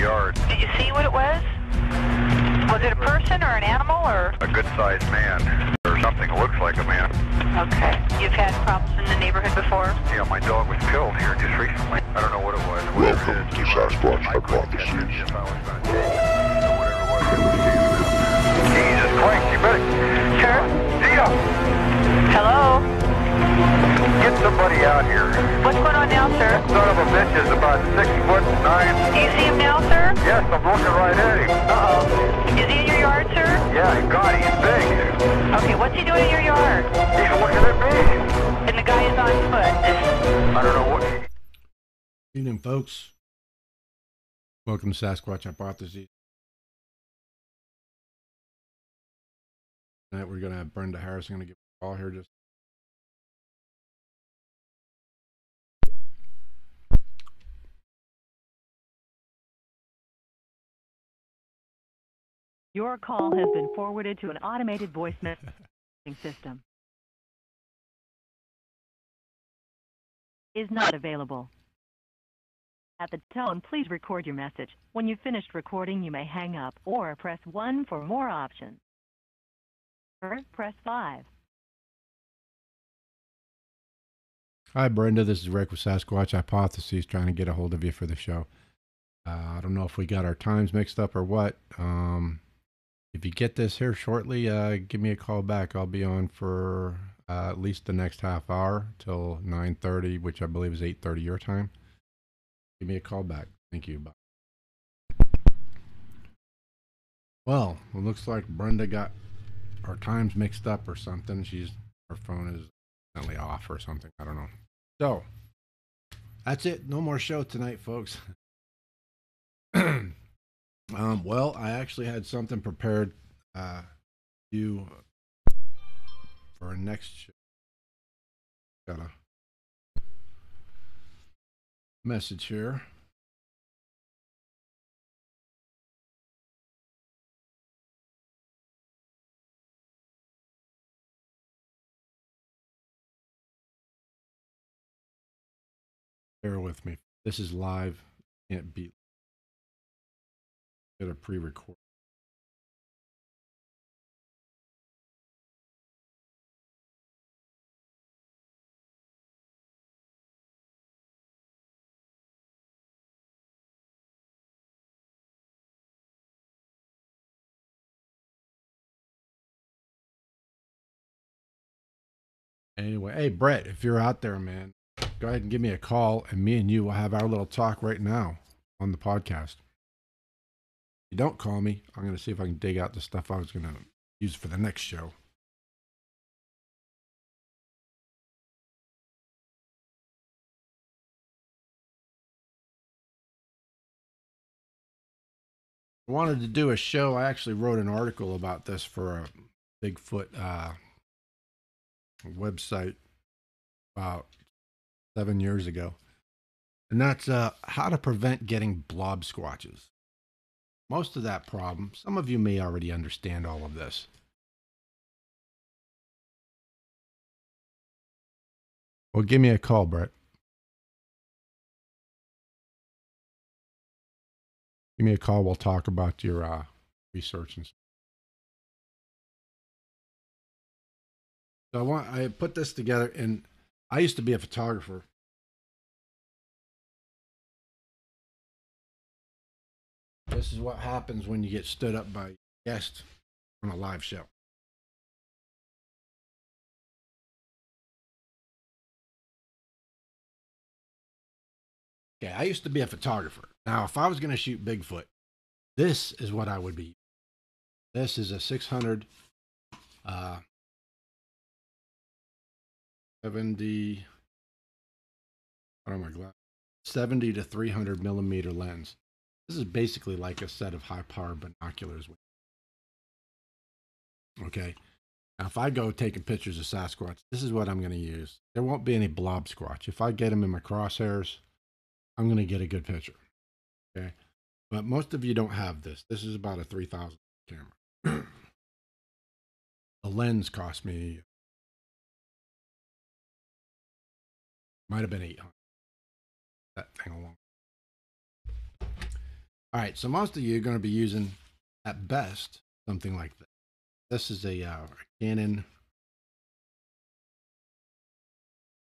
yard. Did you see what it was? Was it a person or an animal or? A good-sized man, or something that looks like a man. Okay. You've had problems in the neighborhood before? Yeah, my dog was killed here just recently. I don't know what it was. Welcome to Sasquatch Hypotheses. Jesus Christ, you better... Sir? Zia! Hello? Get somebody out here. What's going on now, sir? Son of a bitch is about 6'9". Do you see him now, sir? Yes, I'm looking right at him. Uh-oh. Is he in your yard, sir? Yeah, God, he's big. Okay, what's he doing in your yard? He's looking at me. And the guy is on foot. I don't know what... Evening, folks. Welcome to Sasquatch Hypotheses. Tonight we're going to have Brenda Harris. I'm going to give a call here just... Your call has been forwarded to an automated voice messaging system. Is not available. At the tone, please record your message. When you've finished recording, you may hang up or press 1 for more options. Or press 5. Hi, Brenda. This is Rick with Sasquatch Hypotheses, trying to get a hold of you for the show. I don't know if we got our times mixed up or what. If you get this here shortly, give me a call back. I'll be on for at least the next half hour till 9:30, which I believe is 8:30 your time. Give me a call back. Thank you. Bye. Well, it looks like Brenda got our times mixed up or something. Her phone is definitely off or something. I don't know. So that's it. No more show tonight, folks. Well, I actually had something prepared you for our next show. Got a message here. Bear with me. This is live. Can't beat. Get a pre-record. Anyway, hey Brett, if you're out there, man, go ahead and give me a call, and me and you will have our little talk right now on the podcast. If you don't call me, I'm going to see if I can dig out the stuff I was going to use for the next show. I wanted to do a show. I actually wrote an article about this for a Bigfoot website about 7 years ago. And that's how to prevent getting blobsquatches. Most of that problem, some of you may already understand all of this. Well, give me a call, Brett. Give me a call. We'll talk about your research and stuff. So I put this together, and I used to be a photographer. This is what happens when you get stood up by a guest on a live show. Okay, I used to be a photographer. Now, if I was going to shoot Bigfoot, this is what I would be. This is a 600 70. What are my glasses? 70 to 300 millimeter lens. This is basically like a set of high-powered binoculars. Okay. Now, if I go taking pictures of Sasquatch, this is what I'm going to use. There won't be any blobsquatch. If I get them in my crosshairs, I'm going to get a good picture. Okay. But most of you don't have this. This is about a 3,000 camera. The lens cost me, might have been 800. That thing alone. All right, so most of you are going to be using, at best, something like this. This is a Canon,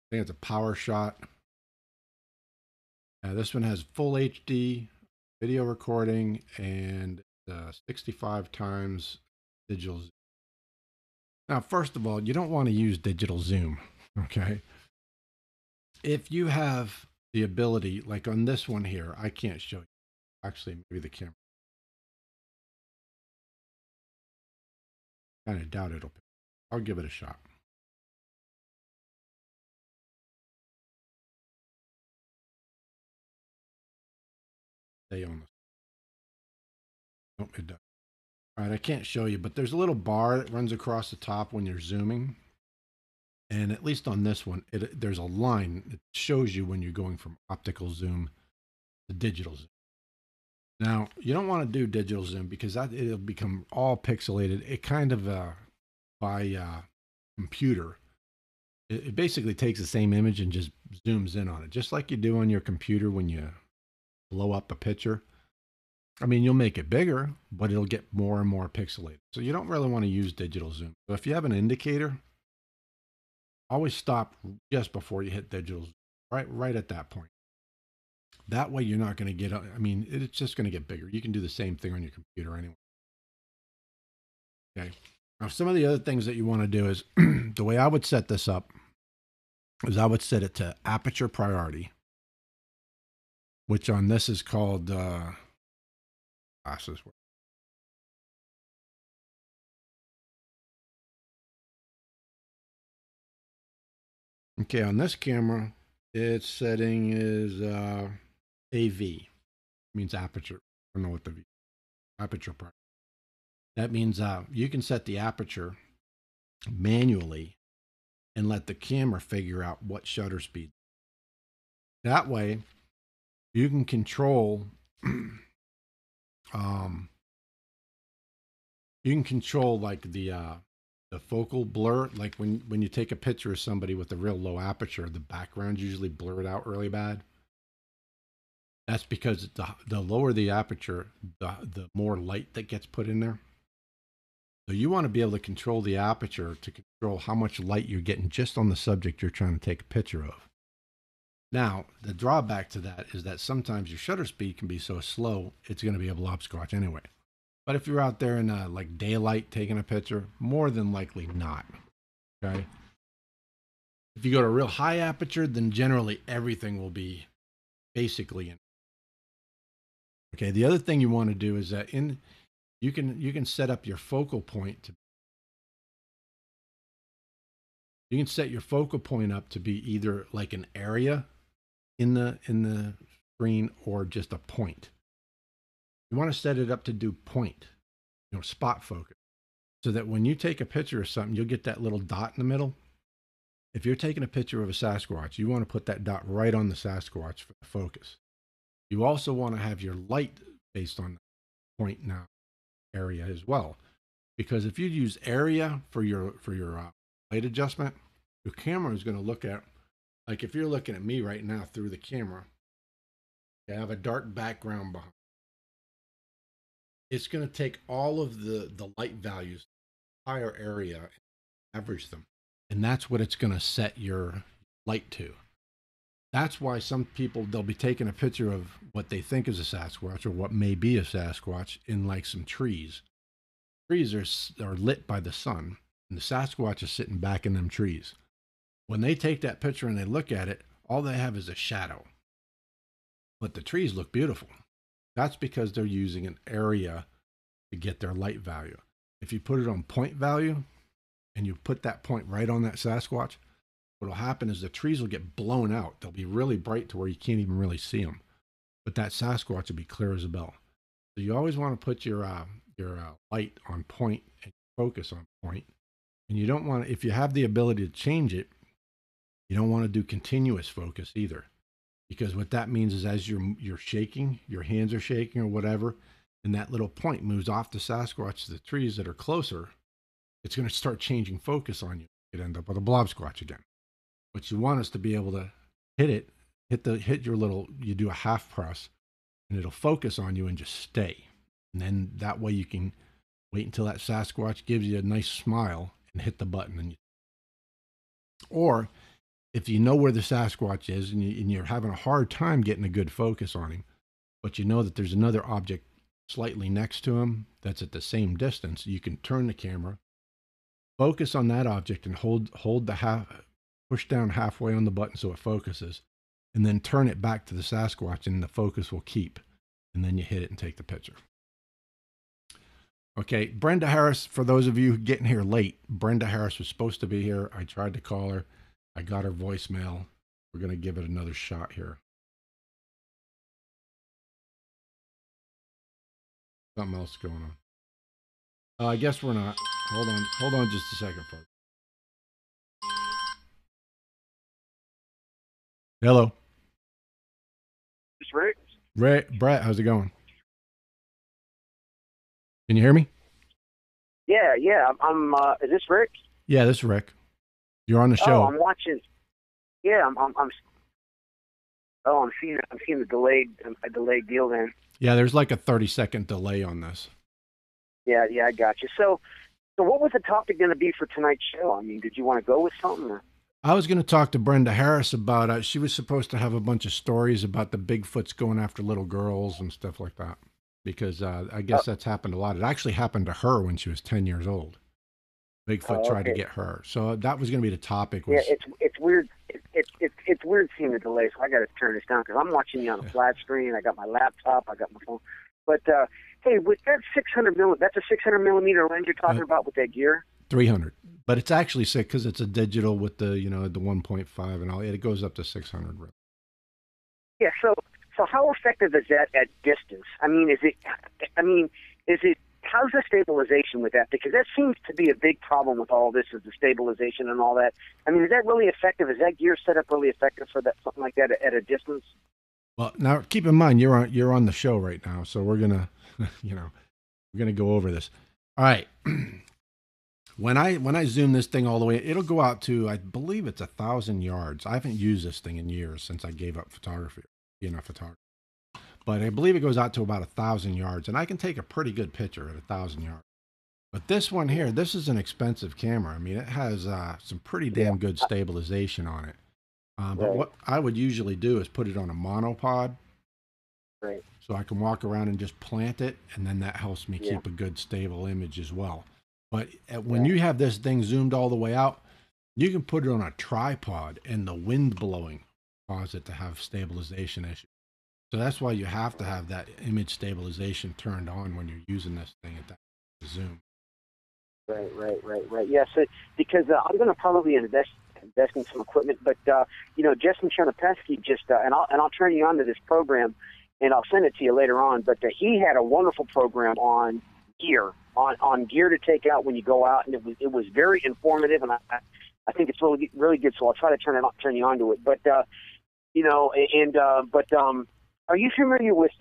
I think it's a Power Shot. This one has full HD video recording and 65 times digital zoom. Now, first of all, you don't want to use digital zoom, okay? If you have the ability, like on this one here, I can't show you. Actually, maybe the camera. Kind of doubt it'll. I'll give it a shot. Stay on this. Nope, it does. All right, I can't show you, but there's a little bar that runs across the top when you're zooming. And at least on this one, there's a line that shows you when you're going from optical zoom to digital zoom. Now, you don't want to do digital zoom because it'll become all pixelated. It kind of, by computer, it basically takes the same image and just zooms in on it, just like you do on your computer when you blow up a picture. I mean, you'll make it bigger, but it'll get more and more pixelated. So you don't really want to use digital zoom. So if you have an indicator, always stop just before you hit digital zoom, right at that point. That way you're not going to get, I mean, it's just going to get bigger. You can do the same thing on your computer anyway. Okay. Now, some of the other things that you want to do is, the way I would set this up is I would set it to aperture priority, which on this is called glasses. Okay, on this camera, its setting is AV, means aperture. I don't know what the aperture priority. That means you can set the aperture manually and let the camera figure out what shutter speed. That way, you can control like the focal blur. Like when you take a picture of somebody with a real low aperture, the background's usually blurred out really bad. That's because the lower the aperture, the more light that gets put in there. So you want to be able to control the aperture to control how much light you're getting just on the subject you're trying to take a picture of. Now, the drawback to that is that sometimes your shutter speed can be so slow, it's going to be a blobsquatch anyway. But if you're out there in like daylight taking a picture, more than likely not. Okay. If you go to real high aperture, then generally everything will be basically in. Okay. The other thing you want to do is that you can set up your focal point to. You can set your focal point up to be either like an area in the screen or just a point. You want to set it up to do point, spot focus, so that when you take a picture of something, you'll get that little dot in the middle. If you're taking a picture of a Sasquatch, you want to put that dot right on the Sasquatch for the focus. You also want to have your light based on point now area as well, because if you use area for your light adjustment, your camera is going to look at, like if you're looking at me right now through the camera, I have a dark background behind. It's going to take all of the light values, higher area, and average them. And that's what it's going to set your light to. That's why some people, they'll be taking a picture of what they think is a Sasquatch or what may be a Sasquatch in like some trees. Trees are lit by the sun, and the Sasquatch is sitting back in them trees. When they take that picture and they look at it, all they have is a shadow. But the trees look beautiful. That's because they're using an area to get their light value. If you put it on point value and you put that point right on that Sasquatch, what will happen is the trees will get blown out. They'll be really bright to where you can't even really see them. But that Sasquatch will be clear as a bell. So you always want to put your light on point and focus on point. And you don't want to, if you have the ability to change it, you don't want to do continuous focus either. Because what that means is as you're shaking, your hands are shaking or whatever, and that little point moves off the Sasquatch to the trees that are closer, it's going to start changing focus on you. You'd end up with a blobsquatch again. But you want us to be able to hit your little, you do a half press, and it'll focus on you and just stay. And then that way you can wait until that Sasquatch gives you a nice smile and hit the button. Or if you know where the Sasquatch is and you're having a hard time getting a good focus on him, but you know that there's another object slightly next to him that's at the same distance, you can turn the camera, focus on that object, and push down halfway on the button so it focuses, and then turn it back to the Sasquatch, and the focus will keep. And then you hit it and take the picture. Okay, Brenda Harris, for those of you getting here late, Brenda Harris was supposed to be here. I tried to call her. I got her voicemail. We're going to give it another shot here. Something else going on. I guess we're not. Hold on just a second, folks. Hello. It's Rick. Brett, how's it going? Can you hear me? Yeah. I'm. Is this Rick? Yeah, this is Rick. You're on the show. Oh, I'm watching. Yeah, I'm seeing the delayed deal then. Yeah, there's like a 30-second delay on this. Yeah, I got you. So what was the topic going to be for tonight's show? I mean, did you want to go with something? Or? I was going to talk to Brenda Harris about, she was supposed to have a bunch of stories about the Bigfoots going after little girls and stuff like that. Because I guess that's happened a lot. It actually happened to her when she was 10 years old. Bigfoot tried to get her. So that was going to be the topic. Yeah, it's weird. It's weird seeing the delay, so I got to turn this down because I'm watching you on a flat screen. I got my laptop. I got my phone. But, hey, with that 600 millimeter, that's a 600 millimeter lens you're talking about with that gear? 300. But it's actually sick because it's a digital with the, the 1.5 and all. It goes up to 600. Yeah, so how effective is that at distance? How's the stabilization with that? Because that seems to be a big problem with all this, is the stabilization and all that. I mean, is that really effective? Is that gear setup really effective for that, something like that at a distance? Well, now keep in mind you're on the show right now, so we're gonna we're gonna go over this. All right. When I zoom this thing all the way, it'll go out to, I believe it's 1,000 yards. I haven't used this thing in years since I gave up photography, photographer. But I believe it goes out to about 1,000 yards, and I can take a pretty good picture at 1,000 yards. But this one here, this is an expensive camera. I mean, it has some pretty damn good stabilization on it. But what I would usually do is put it on a monopod, right? So I can walk around and just plant it, and then that helps me keep a good stable image as well. But when you have this thing zoomed all the way out, you can put it on a tripod, and the wind blowing cause it to have stabilization issues. So that's why you have to have that image stabilization turned on when you're using this thing at that zoom. Right. Yes, because I'm going to probably invest in some equipment. But Justin Chernopeski just and I'll turn you on to this program, and I'll send it to you later on. But he had a wonderful program on gear, on gear to take out when you go out, and it was very informative, and I think it's really good. So I'll try to turn you on to it. But are you familiar with?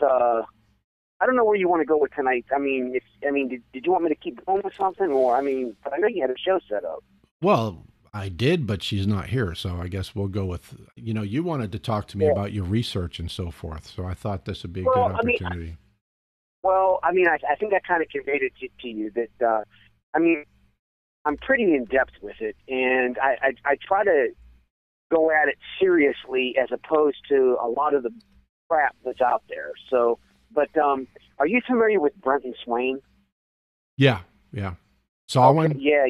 I don't know where you want to go with tonight. I mean, did you want me to keep going with something, or I know you had a show set up. Well, I did, but she's not here, so I guess we'll go with. You wanted to talk to me about your research and so forth, so I thought this would be a good opportunity. I think I kind of conveyed it to you that. I'm pretty in depth with it, and I try to go at it seriously as opposed to a lot of the crap that's out there. So, but are you familiar with Brenton Swain? Yeah. Saw one? Yeah.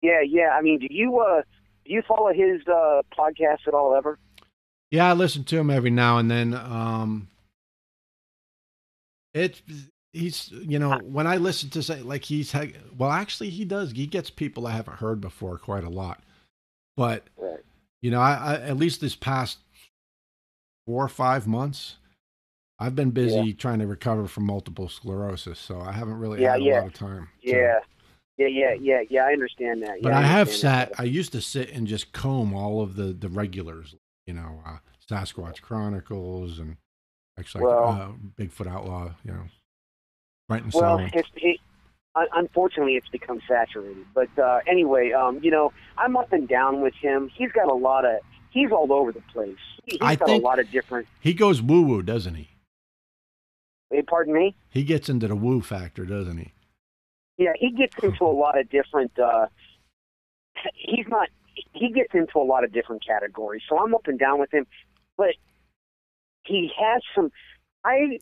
I mean, do you follow his podcast at all ever? Yeah, I listen to him every now and then. He's when I listen to say like actually he does. He gets people I haven't heard before quite a lot. But I at least this past 4 or 5 months, I've been busy trying to recover from multiple sclerosis, so I haven't really had a lot of time. Yeah, I understand that. But I used to sit and just comb all of the regulars, Sasquatch Chronicles and actually Bigfoot Outlaw, right and well, unfortunately, it's become saturated. But anyway, I'm up and down with him. He's got he's all over the place. He's got a lot of different. He goes woo-woo, doesn't he? Pardon me? He gets into the woo factor, doesn't he? Yeah, he gets into a lot of different. He gets into a lot of different categories. So I'm up and down with him, but he has some. I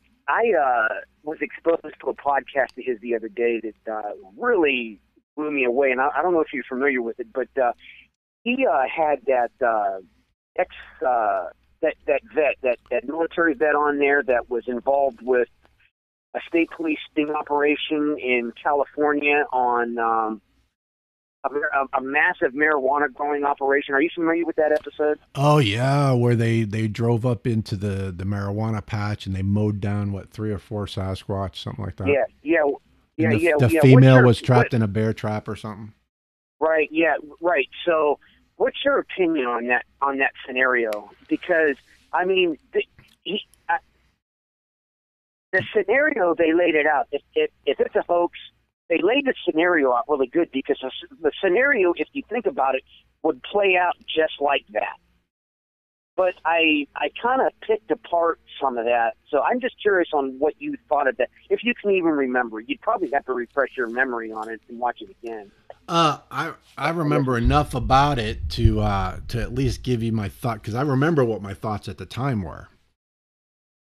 was exposed to a podcast of his the other day that really blew me away, and I don't know if you're familiar with it, but he had that that military vet on there that was involved with a state police sting operation in California on a massive marijuana growing operation. Are you familiar with that episode? Oh yeah, where they drove up into the marijuana patch and they mowed down 3 or 4 Sasquatch, something like that. The female was trapped in a bear trap or something. Right. Yeah. Right. So, what's your opinion on that scenario? Because I mean, the scenario they laid it out. If it's a hoax, they laid the scenario out really good, because the scenario, if you think about it, would play out just like that. But I kind of picked apart some of that, so I'm just curious on what you thought of that. If you can even remember, you'd probably have to refresh your memory on it and watch it again. I remember enough about it to at least give you my thought, because I remember what my thoughts at the time were.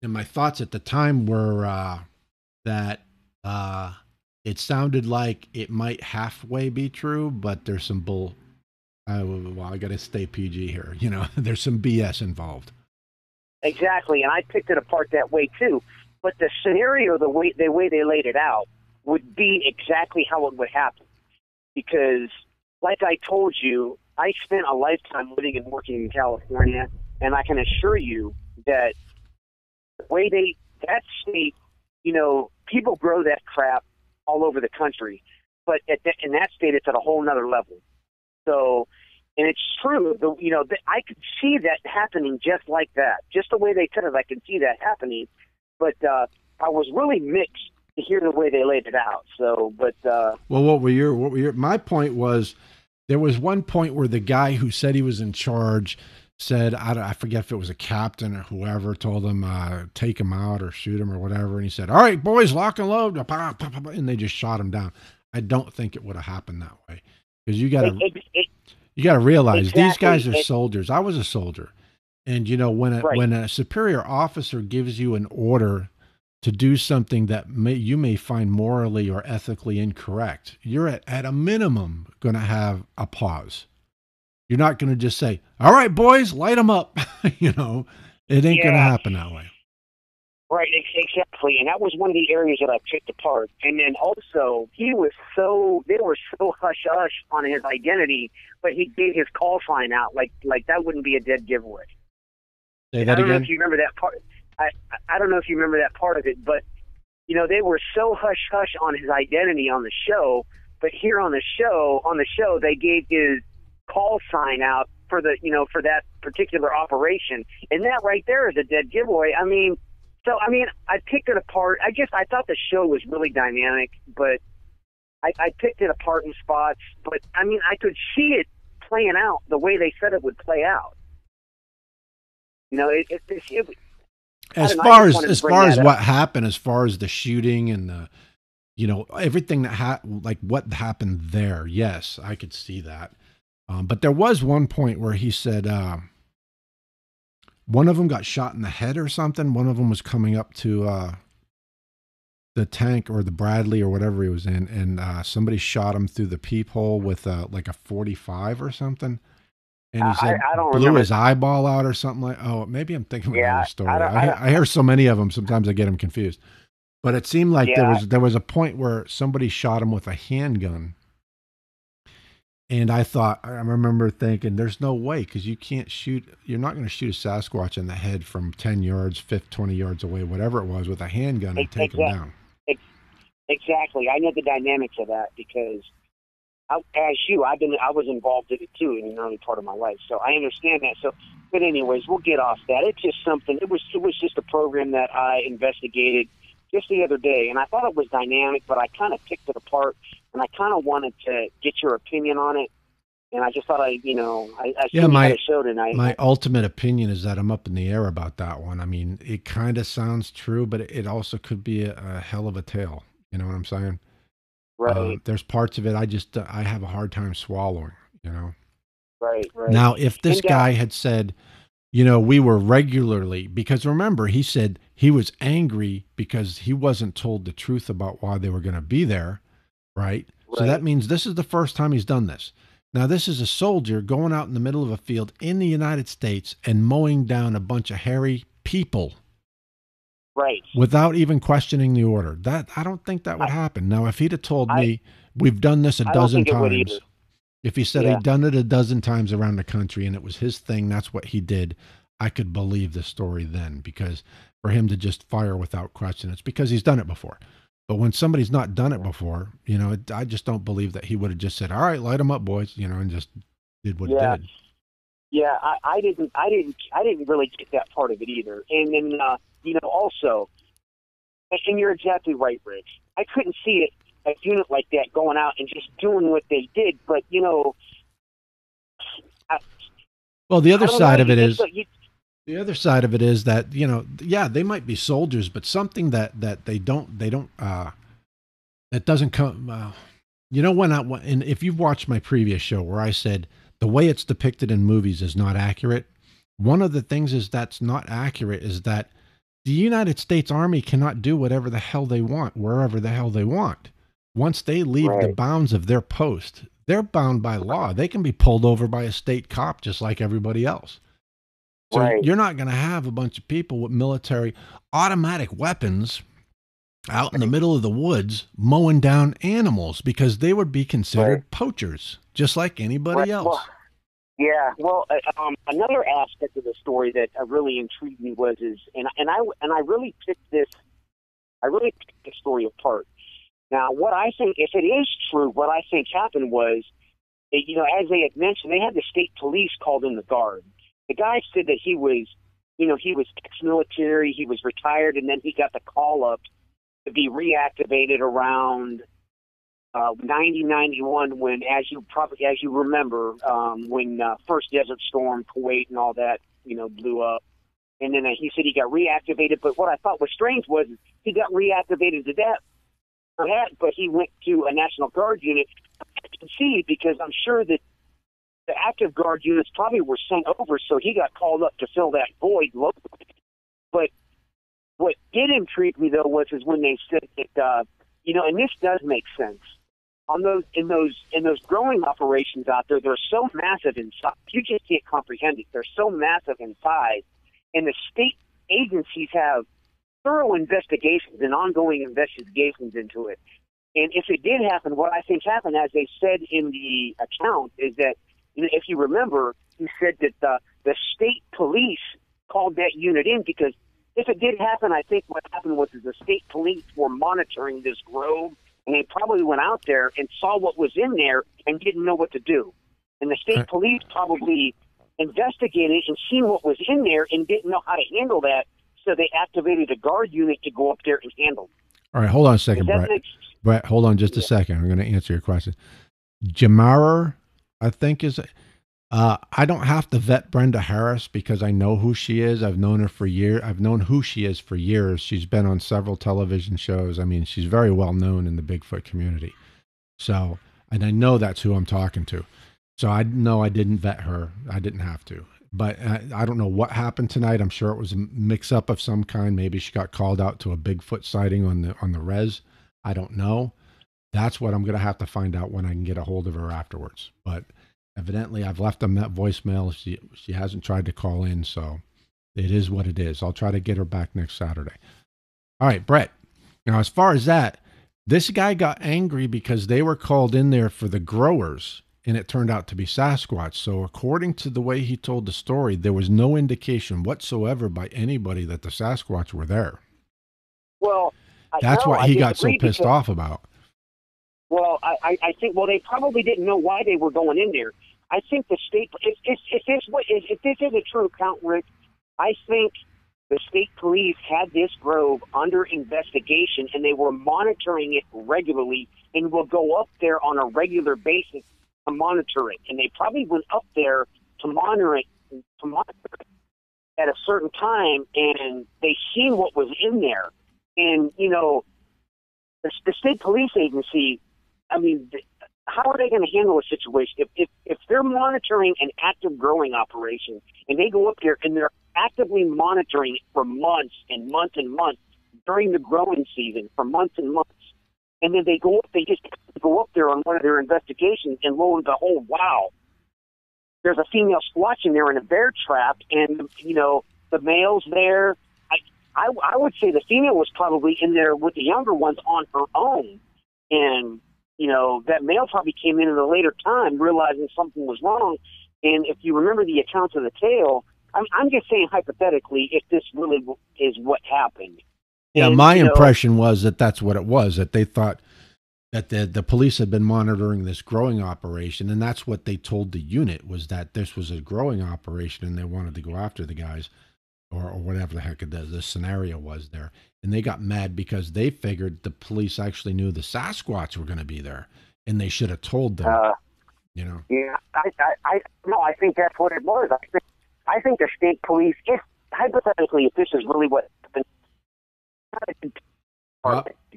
And my thoughts at the time were that it sounded like it might halfway be true, but there's some bull. Well, I got to stay PG here. You know, there's some BS involved. Exactly, and I picked it apart that way too. But the scenario, the way they laid it out, would be exactly how it would happen. Because, like I told you, I spent a lifetime living and working in California, and I can assure you that the way that state, you know, people grow that crap all over the country, but in that state, it's at a whole nother level. So, and it's true, I could see that happening just like that. Just the way they said it, I could see that happening. But I was really mixed to hear the way they laid it out. So, but well, what were your? My point was, there was one point where the guy who said he was in charge said, I forget if it was a captain or whoever, told him take him out or shoot him or whatever, and he said, "All right, boys, lock and load," and they just shot him down. I don't think it would have happened that way, because you got to realize these guys are soldiers. I was a soldier, and you know, when a superior officer gives you an order to do something that you may find morally or ethically incorrect, you're at a minimum going to have a pause. You're not going to just say, "All right, boys, light them up." You know, it ain't going to happen that way. Right, exactly. And that was one of the areas that I picked apart. And then also, they were so hush-hush on his identity, but he gave his call sign out like that wouldn't be a dead giveaway. Say that again? I don't know if you remember that part. I don't know if you remember that part of it, but, you know, they were so hush-hush on his identity on the show, but here on the show, they gave his call sign out for that particular operation. And that right there is a dead giveaway. I picked it apart. I thought the show was really dynamic, but I picked it apart in spots. But, I could see it playing out the way they said it would play out. You know, as far as what happened, as far as the shooting and the, you know, everything that what happened there, yes, I could see that. But there was one point where he said one of them got shot in the head or something. One of them was coming up to the tank or the Bradley or whatever he was in, and somebody shot him through the peephole with like a 45 or something. And he said I don't blew remember. His eyeball out or something like. Oh, maybe I'm thinking of another story. I hear so many of them. Sometimes I get them confused. But it seemed like there was a point where somebody shot him with a handgun. And I remember thinking, there's no way, because you're not going to shoot a Sasquatch in the head from 10 yards, 20 yards away, whatever it was, with a handgun and take him down. Exactly. I know the dynamics of that, because I was involved in it too in an early part of my life, so I understand that. So, but anyways, we'll get off that. It's just something. It was just a program that I investigated just the other day, and I thought it was dynamic, but I kind of picked it apart, and I kind of wanted to get your opinion on it. And I just thought I Yeah, had a show tonight. my ultimate opinion is that I'm up in the air about that one. I mean, it kind of sounds true, but it also could be a hell of a tale. You know what I'm saying? Right. There's parts of it I have a hard time swallowing, you know? Right. Now, if this And, guy had said, you know, we were regularly, because remember, he said he was angry because he wasn't told the truth about why they were going to be there, right? So that means this is the first time he's done this. Now, this is a soldier going out in the middle of a field in the United States and mowing down a bunch of hairy people. Right. Without even questioning the order. I don't think that would happen. Now, if he'd have told me, we've done this a dozen times, if he said he'd done it a dozen times around the country and it was his thing, that's what he did, I could believe the story then, because for him to just fire without question, it's because he's done it before. But when somebody's not done it before, you know, I just don't believe that he would have just said, all right, light them up, boys, you know, and just did what he did. Yeah, I didn't really get that part of it either. And then, you know, also, and you're exactly right, Rich. I couldn't see it, a unit like that going out and just doing what they did. But, you know, well, the other side of it is, the other side of it is that, you know, yeah, they might be soldiers, but something that they don't, that doesn't come, you know, and if you've watched my previous show where I said the way it's depicted in movies is not accurate, one of the things is that's not accurate is that the United States Army cannot do whatever the hell they want, wherever the hell they want. Once they leave the bounds of their post, they're bound by law. They can be pulled over by a state cop just like everybody else. So you're not going to have a bunch of people with military automatic weapons out in the middle of the woods mowing down animals, because they would be considered poachers just like anybody else. Well, another aspect of the story that really intrigued me was I really picked this story apart. Now, what I think, if it is true, what I think happened was, you know, as they had mentioned, they had the state police called in the guard. The guy said that he was ex-military, he was retired, and then he got the call up to be reactivated around 91 when, as you remember, when first Desert Storm, Kuwait, and all that, you know, blew up. And then he said he got reactivated. But what I thought was strange was he got reactivated to that, but he went to a National Guard unit. I can see, because I'm sure that the active guard units probably were sent over, so he got called up to fill that void locally. But what did intrigue me, though, was when they said that, you know, and this does make sense. In those growing operations out there, they're so massive in size, you just can't comprehend it. They're so massive in size, and the state agencies have thorough investigations and ongoing investigations into it. And if it did happen, what I think happened, as they said in the account, is that, you know, if you remember, he said that the state police called that unit in, because if it did happen, I think what happened was the state police were monitoring this grove, and they probably went out there and saw what was in there and didn't know what to do. And the state police probably investigated and seen what was in there and didn't know how to handle that, so they activated a guard unit to go up there and handle it. All right, hold on a second, Brett. Brett, hold on just a second. I'm going to answer your question. Jamara, I think, is... I don't have to vet Brenda Harris because I know who she is. I've known her for years. I've known who she is for years. She's been on several television shows. I mean, she's very well known in the Bigfoot community. So, and I know that's who I'm talking to. So I know I didn't vet her. I didn't have to. But I don't know what happened tonight. I'm sure it was a mix-up of some kind. Maybe she got called out to a Bigfoot sighting on the res. I don't know. That's what I'm going to have to find out when I can get a hold of her afterwards. But evidently, I've left them that voicemail. She hasn't tried to call in, so it is what it is. I'll try to get her back next Saturday. All right, Brett. Now, as far as that, this guy got angry because they were called in there for the growers, and it turned out to be Sasquatch. So according to the way he told the story, there was no indication whatsoever by anybody that the Sasquatch were there. Well, that's what he got so pissed off about. Well, I think, they probably didn't know why they were going in there. I think the state, if this is a true account, Rick, I think the state police had this grove under investigation, and they were monitoring it regularly and will go up there on a regular basis to monitor it, and they probably went up there to monitor it at a certain time, and they seen what was in there. And, you know, the state police agency, I mean, how are they going to handle a situation? If they're monitoring an active growing operation, and they go up there and they're actively monitoring it for months and months and months during the growing season, for months and months, and then they just go up there on one of their investigations, and lo and behold, wow, there's a female squatch in there in a bear trap, and, you know, the male's there. I would say the female was probably in there with the younger ones on her own, and, you know, that male probably came in at a later time realizing something was wrong. And if you remember the accounts of the tale, I'm just saying hypothetically if this really is what happened. Yeah, and, my impression was that that's what it was, that they thought that the police had been monitoring this growing operation, and that's what they told the unit, was that this was a growing operation and they wanted to go after the guys, or whatever the heck the scenario was there. And they got mad because they figured the police actually knew the Sasquatch were going to be there, and they should have told them, you know. Yeah, I think that's what it was. I think the state police, if hypothetically, if this is really what happened,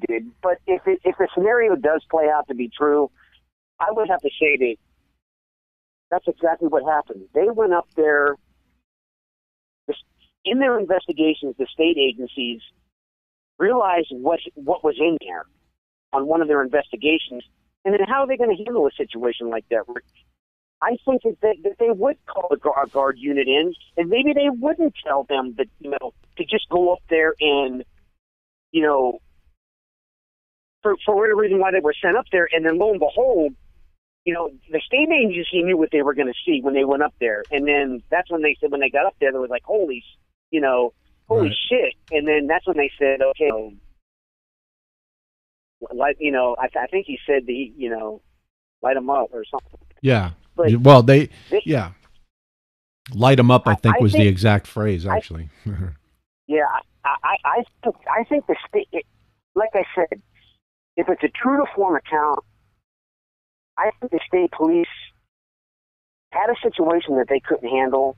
did, but if the scenario does play out to be true, I would have to say that that's exactly what happened. They went up there. In their investigations, the state agencies realized what was in there on one of their investigations, and then how are they going to handle a situation like that? I think that they would call a guard unit in, and maybe they wouldn't tell them that, you know, to just go up there and, you know, for whatever reason why they were sent up there, and then lo and behold, you know, the state agency knew what they were going to see when they went up there, and then that's when they said, when they got up there, they was like, holy shit. And then that's when they said, okay, like, you know, I think he said you know, light them up or something. Yeah. But well, yeah. Light them up, I think was the exact phrase, actually. Yeah. I think the state, like I said, if it's a true to form account, I think the state police had a situation that they couldn't handle.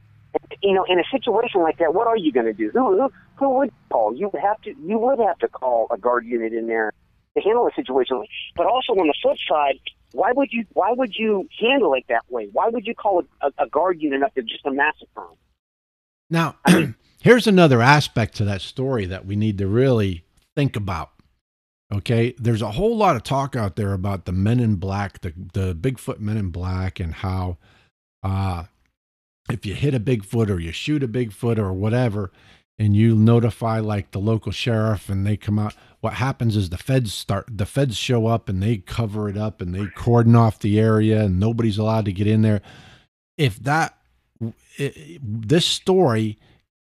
You know, in a situation like that, what are you going to do? Who would call? You would have to call a guard unit in there to handle a situation. But also on the flip side, why would you handle it that way? Why would you call a guard unit up to just a massacre? Now, here's another aspect to that story that we need to really think about. Okay, there's a whole lot of talk out there about the men in black, the Bigfoot men in black, and how if you hit a Bigfoot or you shoot a Bigfoot or whatever, and you notify like the local sheriff and they come out, what happens is the feds show up and they cover it up and they cordon off the area and nobody's allowed to get in there. If this story,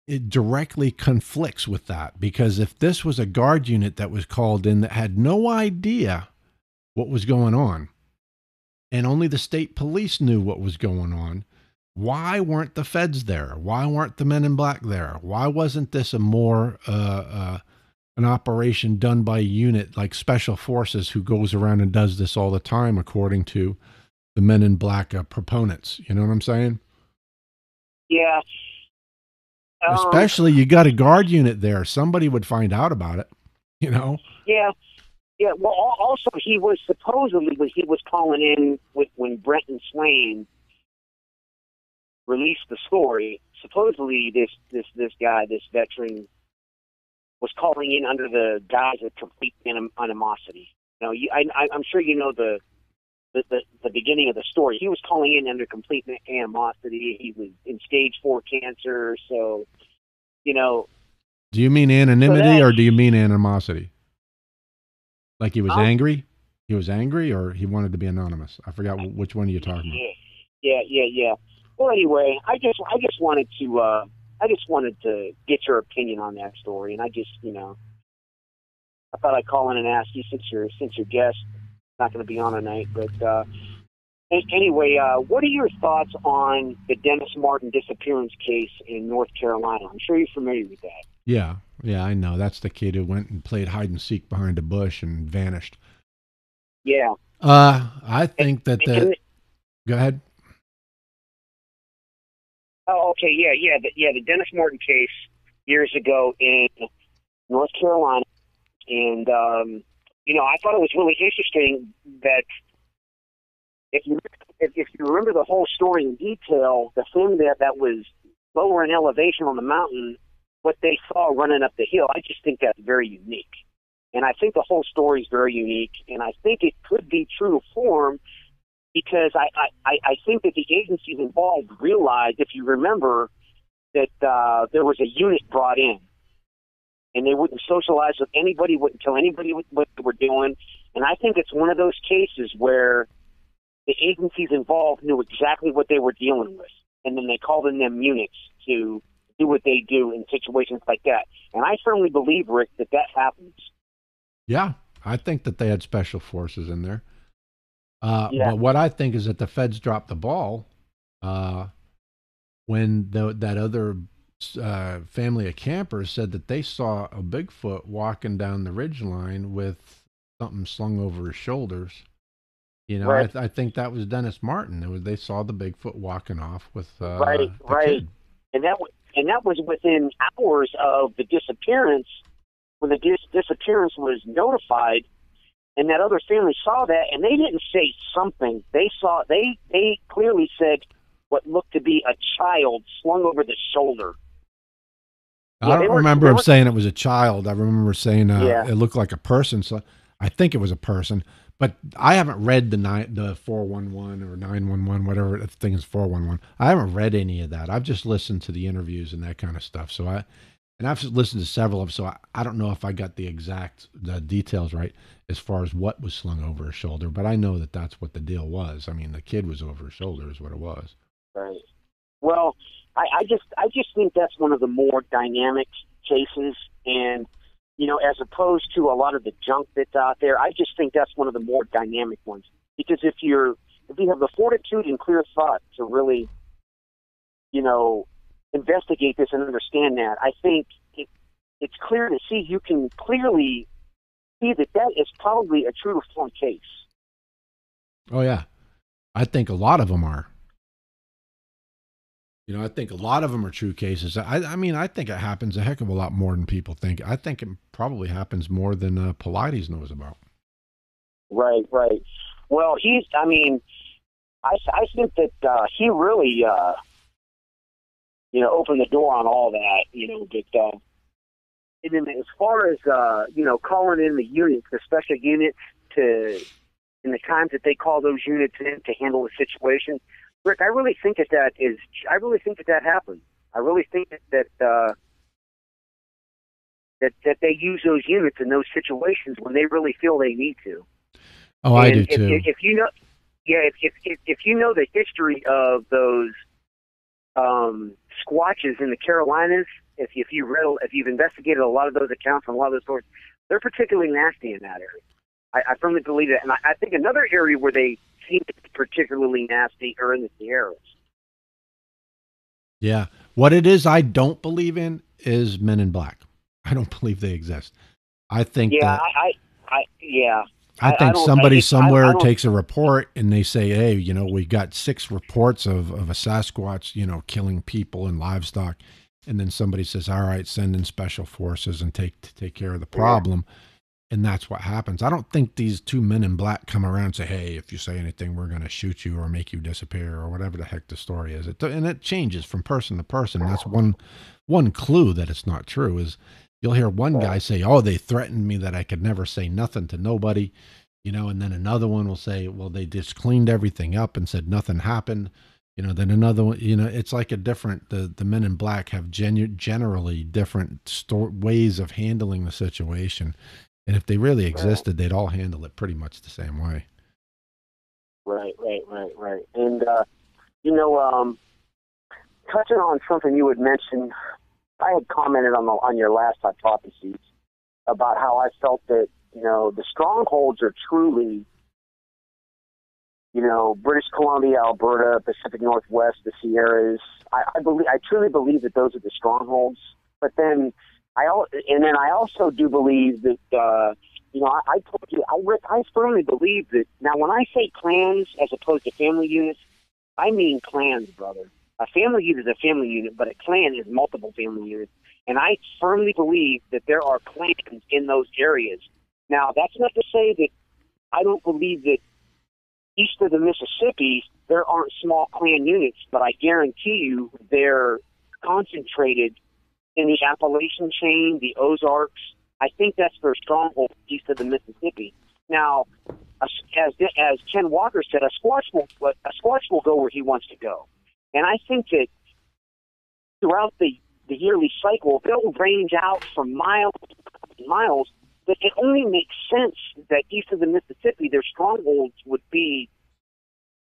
it directly conflicts with that, because if this was a guard unit that was called in that had no idea what was going on, and only the state police knew what was going on, why weren't the feds there? Why weren't the men in black there? Why wasn't this a more an operation done by a unit like Special Forces, who goes around and does this all the time, according to the men in black proponents? You know what I'm saying? Yeah. Especially, you got a guard unit there. Somebody would find out about it, you know? Yeah. Yeah. Well, also, he was supposedly, when he was calling in when Brenton Swain released the story, supposedly this guy, this veteran, was calling in under the guise of complete animosity. You know, I'm sure you know the beginning of the story. He was calling in under complete animosity. He was in stage 4 cancer, so, you know. Do you mean anonymity, or do you mean animosity? Like he was angry? He was angry, or he wanted to be anonymous? I forgot which one are you talking about. Yeah. Well, anyway, I just wanted to get your opinion on that story, and I just, you know, I thought I'd call in and ask you, since your guest not going to be on tonight. But anyway, what are your thoughts on the Dennis Martin disappearance case in North Carolina? I'm sure you're familiar with that. Yeah, I know. That's the kid who went and played hide and seek behind a bush and vanished. Yeah. I think that Go ahead. Oh, okay, the Dennis Morton case years ago in North Carolina, and I thought it was really interesting that if you remember the whole story in detail, the thing that was lower in elevation on the mountain, what they saw running up the hill, I just think that's very unique, and I think the whole story is very unique, and I think it could be true to form. Because I think that the agencies involved realized, if you remember, that there was a unit brought in, and they wouldn't socialize with anybody, wouldn't tell anybody what they were doing. And I think it's one of those cases where the agencies involved knew exactly what they were dealing with, and then they called in them units to do what they do in situations like that. And I firmly believe, Rick, that happens. Yeah, I think that they had special forces in there. Yeah. But what I think is that the feds dropped the ball when that other family of campers said that they saw a Bigfoot walking down the ridgeline with something slung over his shoulders. Right. I think that was Dennis Martin. They saw the Bigfoot walking off with right. kid. And that was within hours of the disappearance, when the disappearance was notified. And that other family saw that, and they didn't say something. They clearly said what looked to be a child slung over the shoulder. I don't remember him saying it was a child. I remember saying it looked like a person. So I think it was a person. But I haven't read the 411 or 911, whatever the thing is, 411. I haven't read any of that. I've just listened to the interviews and that kind of stuff. And I've listened to several of them, so I don't know if I got the details right as far as what was slung over his shoulder, but I know that that's what the deal was. I mean, the kid was over his shoulder is what it was. Right. Well, I just think that's one of the more dynamic cases, and as opposed to a lot of the junk that's out there, I just think that's one of the more dynamic ones. Because if you have the fortitude and clear thought to really, investigate this and understand that, I think it's clear to see. You can clearly see that is probably a true to form case. Oh yeah, I think a lot of them are. I think a lot of them are true cases. I mean, I think it happens a heck of a lot more than people think. I think it probably happens more than Pilates knows about. Right. Well, I think that he really, opened the door on all that, but, and then as far as, calling in the units, the special units in the times that they call those units in to handle the situation, Rick, I really think that happened. I really think that they use those units in those situations when they really feel they need to. Oh, I do too. If you know the history of those squatches in the Carolinas, if you've investigated a lot of those accounts and a lot of those stories, they're particularly nasty in that area. I firmly believe that, and I think another area where they seem to be particularly nasty are in the Sierras. Yeah, what it is I don't believe in is Men in Black. I don't believe they exist. I think I think somebody somewhere takes a report and they say, hey, we got 6 reports of a Sasquatch, killing people and livestock. And then somebody says, all right, send in special forces and take care of the problem. Yeah. And that's what happens. I don't think these 2 men in black come around and say, hey, if you say anything, we're going to shoot you or make you disappear or whatever the heck the story is. And it changes from person to person. That's one clue that it's not true is you'll hear one guy say, oh, they threatened me that I could never say nothing to nobody, and then another one will say, well, they just cleaned everything up and said nothing happened. Then another one, it's like a different, the men in black have generally different ways of handling the situation. And if they really existed, they'd all handle it pretty much the same way. Right. And, touching on something you had mentioned, I had commented on your last hypotheses about how I felt that, the strongholds are truly, British Columbia, Alberta, Pacific Northwest, the Sierras. I truly believe that those are the strongholds. But then I also do believe that, I told you, I firmly believe that. Now, when I say clans as opposed to family units, I mean clans, brother. A family unit is a family unit, but a clan is multiple family units. And I firmly believe that there are clans in those areas. Now, that's not to say that I don't believe that east of the Mississippi there aren't small clan units, but I guarantee you they're concentrated in the Appalachian chain, the Ozarks. I think that's their stronghold east of the Mississippi. Now, as Ken Walker said, a Squatch will go where he wants to go. And I think that throughout the yearly cycle, they'll range out for miles and miles, but it only makes sense that east of the Mississippi, their strongholds would be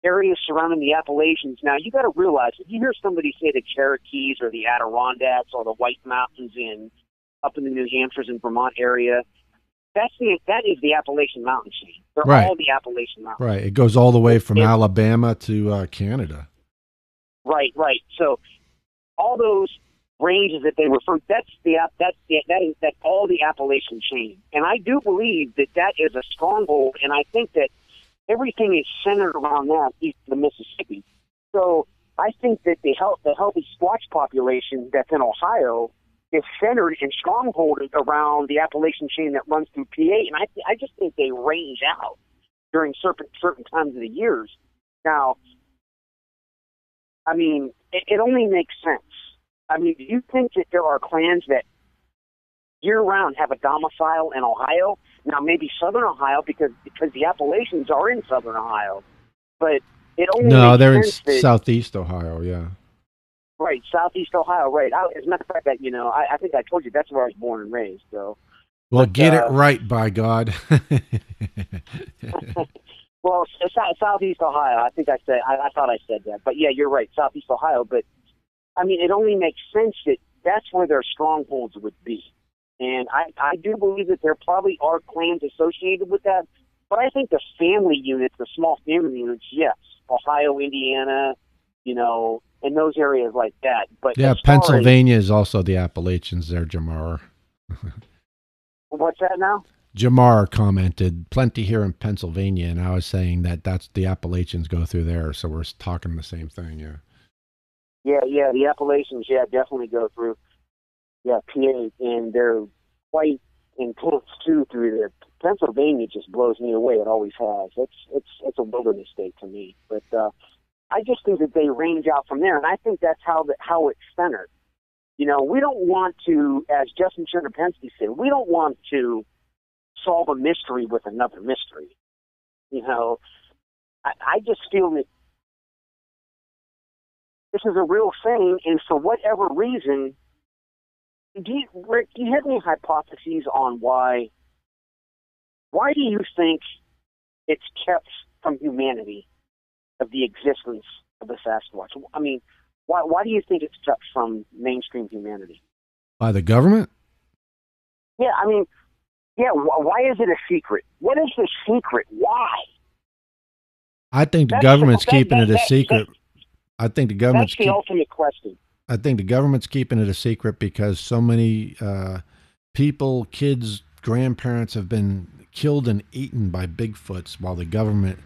areas surrounding the Appalachians. Now, you got to realize, if you hear somebody say the Cherokees or the Adirondacks or the White Mountains up in the New Hampshires and Vermont area, that is the Appalachian Mountain chain. They're Right. all the Appalachian Mountains. Right. It goes all the way from Alabama to Canada. Right. So all those ranges that they refer, that's all the Appalachian chain. And I do believe that is a stronghold, and I think that everything is centered around that east of the Mississippi. So I think that the healthy Squatch population that's in Ohio is centered and strongholded around the Appalachian chain that runs through PA, and I just think they range out during certain times of the years. Now, I mean, it only makes sense. I mean, do you think that there are clans that year-round have a domicile in Ohio? Now, maybe southern Ohio, because the Appalachians are in southern Ohio, but it only No, makes they're in sense that, southeast Ohio, yeah. right, southeast Ohio, right. As a matter of fact, I think I told you that's where I was born and raised. So, Well, get it right, by God. well, southeast Ohio. I think I thought I said that, but yeah, you're right, southeast Ohio. But I mean, it only makes sense that that's where their strongholds would be, and I do believe that there probably are clans associated with that. But I think the family units, the small family units, yes, Ohio, Indiana, in those areas like that. But Yeah, as far Pennsylvania is also the Appalachians there, Jamar. What's that now? Jamar commented, plenty here in Pennsylvania, and I was saying that's the Appalachians go through there, so we're talking the same thing, yeah. Yeah, the Appalachians, definitely go through, PA, and they're quite intense, too, through there. Pennsylvania just blows me away. It always has. It's a wilderness state to me. But I just think that they range out from there, and I think that's how it's centered. We don't want to, as Justin Chernopenski said, we don't want to solve a mystery with another mystery. I just feel that this is a real thing, and for whatever reason, Rick, do you have any hypotheses on why do you think it's kept from humanity of the existence of the Sasquatch? I mean, why do you think it's kept from mainstream humanity? By the government? Yeah, I mean, why is it a secret? What is the secret? Why? I think the government's keeping it a secret. I think the government's that's the ultimate question. I think the government's keeping it a secret because so many people, kids, grandparents have been killed and eaten by Bigfoots while the government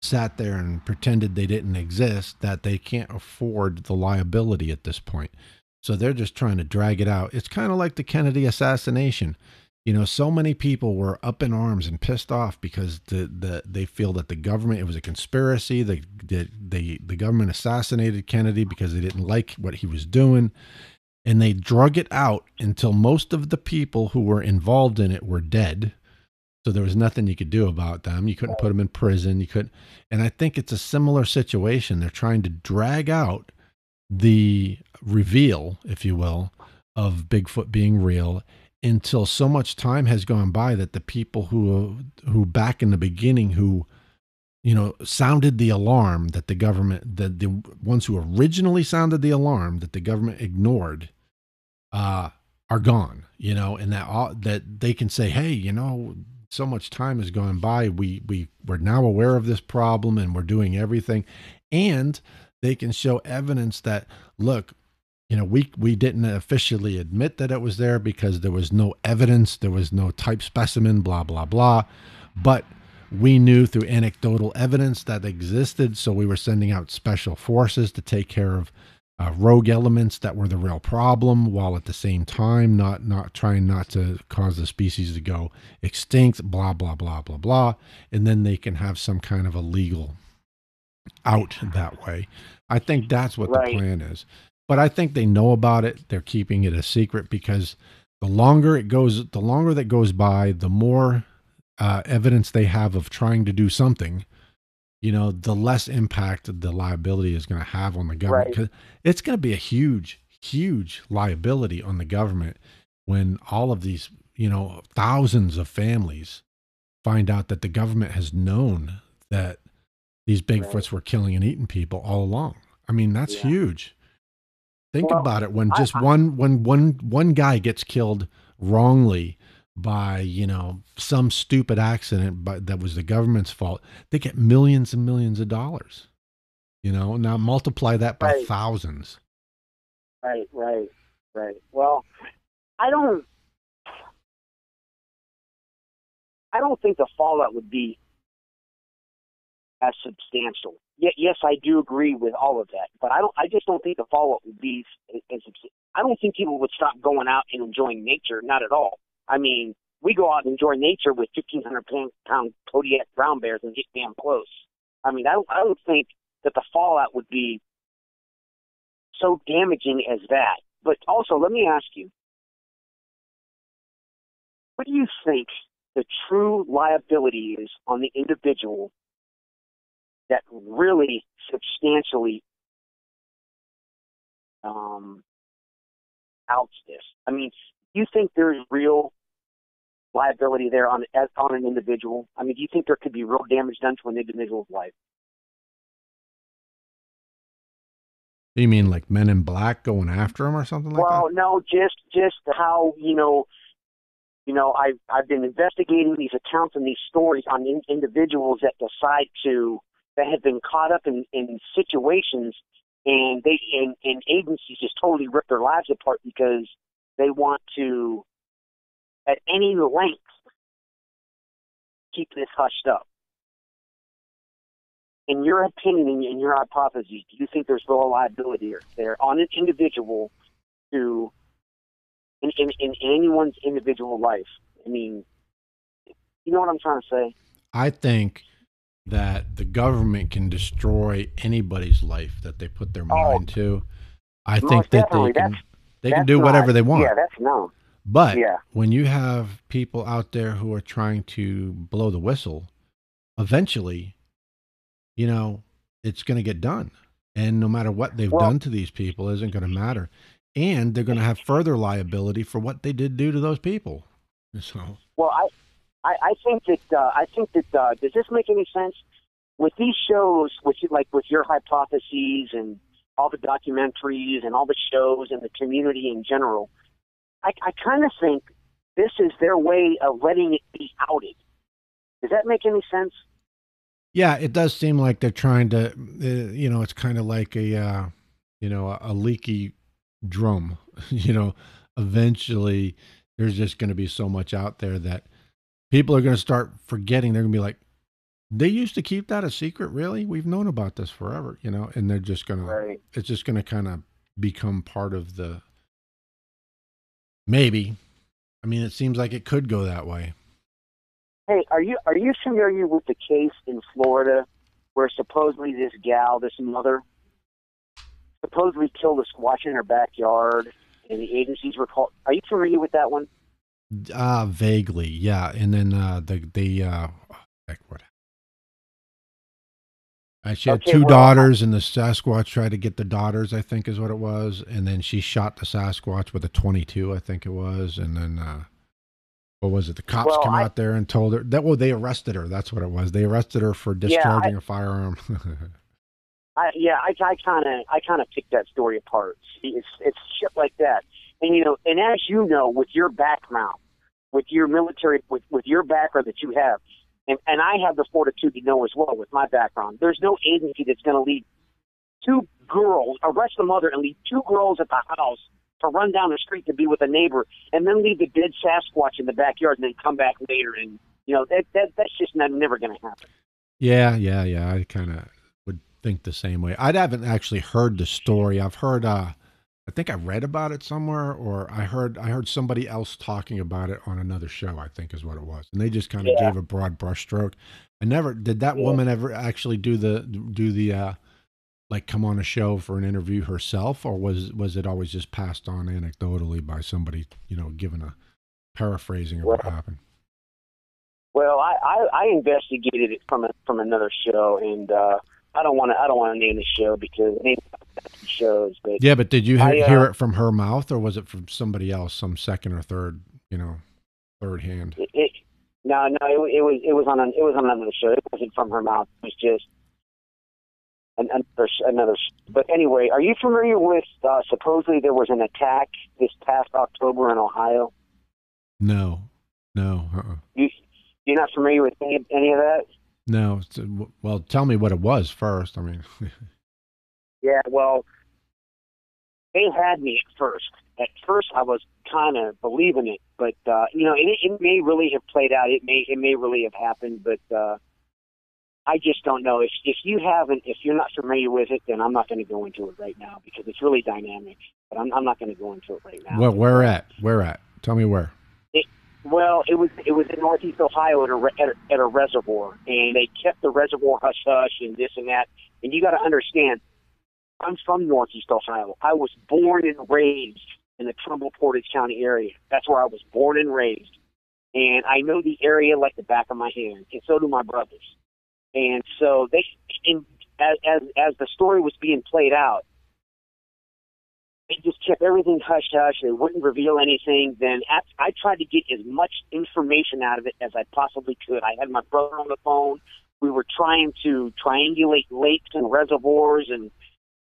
sat there and pretended they didn't exist, that they can't afford the liability at this point. So they're just trying to drag it out. It's kind of like the Kennedy assassination. So many people were up in arms and pissed off because they feel that the government, it was a conspiracy. The government assassinated Kennedy because they didn't like what he was doing. And they drug it out until most of the people who were involved in it were dead. So there was nothing you could do about them. You couldn't put them in prison. And I think it's a similar situation. They're trying to drag out the reveal, if you will, of Bigfoot being real until so much time has gone by that the people who back in the beginning, who, sounded the alarm that the government, the ones who originally sounded the alarm that the government ignored, are gone, and that they can say, hey, so much time has gone by. We're now aware of this problem and we're doing everything. And they can show evidence that, look, we didn't officially admit that it was there because there was no evidence. There was no type specimen, blah, blah, blah. But We knew through anecdotal evidence that existed, so we were sending out special forces to take care of rogue elements that were the real problem, while at the same time not trying not to cause the species to go extinct, blah, blah, blah, blah, blah. And then they can have some kind of a legal out that way. I think that's what the plan is. But I think they know about it. They're keeping it a secret because the longer that goes by, the more evidence they have of trying to do something, the less impact the liability is going to have on the government. 'Cause it's going to be a huge, huge liability on the government when all of these, thousands of families find out that the government has known that these Bigfoots were killing and eating people all along. I mean, that's huge. Think about it. When just one guy gets killed wrongly by, some stupid accident, but that was the government's fault, they get millions and millions of dollars. Now multiply that by thousands. Right. Well, I don't think the fallout would be as substantial. Yes, I do agree with all of that, but I just don't think the fallout would be as substantial. I don't think people would stop going out and enjoying nature, not at all. I mean, we go out and enjoy nature with 1,500-pound Kodiak brown bears and get damn close. I mean, I don't think that the fallout would be so damaging as that. But also, let me ask you, what do you think the true liability is on the individual that really substantially outs this? I mean, do you think there's real liability there on an individual? I mean, do you think there could be real damage done to an individual's life? You mean like Men in Black going after him or something like that? Well, no, just how, I've been investigating these accounts and these stories on individuals that have been caught up in situations, and agencies just totally rip their lives apart because they want to, at any length, keep this hushed up. In your opinion, in your hypothesis, do you think there's real liability there on an individual in anyone's individual life? I mean, you know what I'm trying to say? I think that the government can destroy anybody's life that they put their mind to. I think that they can do whatever they want. Yeah, that's known. But when you have people out there who are trying to blow the whistle, eventually, it's going to get done. And no matter what they've done to these people, it isn't going to matter. And they're going to have further liability for what they did do to those people. So. Well, I think that does this make any sense? With these shows, with your hypotheses and all the documentaries and all the shows and the community in general, I kind of think this is their way of letting it be outed. Does that make any sense? Yeah, it does seem like they're trying to, it's kind of like a leaky drum. Eventually there's just going to be so much out there that people are going to start forgetting. They're going to be like, they used to keep that a secret, really? We've known about this forever, and they're just going to, it's just going to kind of become part of the, maybe. I mean, it seems like it could go that way. Hey, are you familiar with the case in Florida where supposedly this mother, supposedly killed a squatch in her backyard, and the agencies were called? Are you familiar with that one? Vaguely, yeah. And then she had two daughters, and the Sasquatch tried to get the daughters, I think is what it was. And then she shot the Sasquatch with a .22, I think it was. And then, what was it? The cops came out there and told her that, they arrested her. That's what it was. They arrested her for discharging a firearm. I kind of picked that story apart. It's shit like that. And, and as you know, with your background, with your military, with your background that you have, and I have the fortitude to know as well with my background, there's no agency that's going to leave two girls, arrest the mother and leave two girls at the house to run down the street to be with a neighbor, and then leave the dead Sasquatch in the backyard and then come back later and That's just never going to happen. Yeah. I kind of would think the same way. I haven't actually heard the story. I've heard, I think I read about it somewhere, or I heard somebody else talking about it on another show, I think is what it was. And they just kind of gave a broad brushstroke. Did that woman ever actually do the like come on a show for an interview herself, or was it always just passed on anecdotally by somebody, giving a paraphrasing of what happened? Well, I investigated it from another show, and I don't want to name the show because it ain't shows. But yeah, but did you hear it from her mouth, or was it from somebody else, some second or third, third hand? It was on another show. It wasn't from her mouth. It was just another. But anyway, are you familiar with supposedly there was an attack this past October in Ohio? No. You're not familiar with any of that? No. Well, tell me what it was first. I mean. Yeah, well, they had me at first. At first, I was kind of believing it, but it may really have played out. It may really have happened, but I just don't know. If you're not familiar with it, then I'm not going to go into it right now because it's really dynamic. But I'm not going to go into it right now. Well, where at? Tell me where. It was in Northeast Ohio at a reservoir, and they kept the reservoir hush hush and this and that. And you got to understand, I'm from Northeast Ohio. I was born and raised in the Trumbull-Portage County area. That's where I was born and raised. And I know the area like the back of my hand, and so do my brothers. And so as the story was being played out, they just kept everything hush-hush. They wouldn't reveal anything. Then I tried to get as much information out of it as I possibly could. I had my brother on the phone. We were trying to triangulate lakes and reservoirs and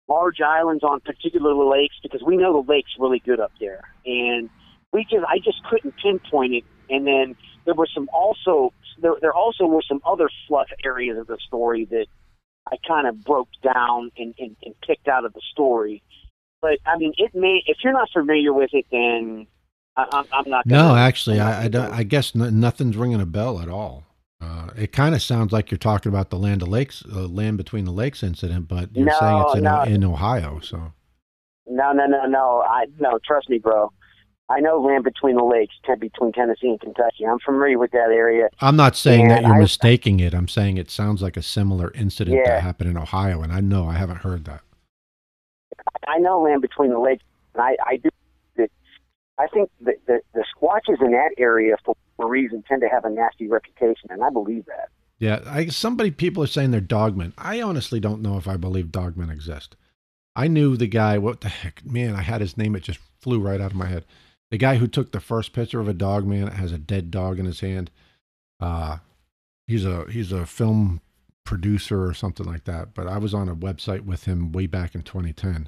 large islands on particular lakes because we know the lake's really good up there. And I just couldn't pinpoint it. And then there were there also were some other fluff areas of the story that I kind of broke down and picked out of the story. But I mean, if you're not familiar with it, then I'm not. No, actually, I don't. I guess nothing's ringing a bell at all. It kind of sounds like you're talking about the Land Between the Lakes incident, but you're saying it's in Ohio. So no. Trust me, bro. I know Land Between the Lakes, between Tennessee and Kentucky. I'm familiar with that area. I'm not saying that you're mistaking it. I'm saying it sounds like a similar incident that happened in Ohio, and I haven't heard that. I know Land Between the Lakes, and I do. I think the Squatches in that area, for a reason, tend to have a nasty reputation, and I believe that. Yeah, people are saying they're dogmen. I honestly don't know if I believe dogmen exist. I knew the guy. What the heck, man? I had his name. It just flew right out of my head. The guy who took the first picture of a dog man that has a dead dog in his hand. He's a film producer or something like that. But I was on a website with him way back in 2010.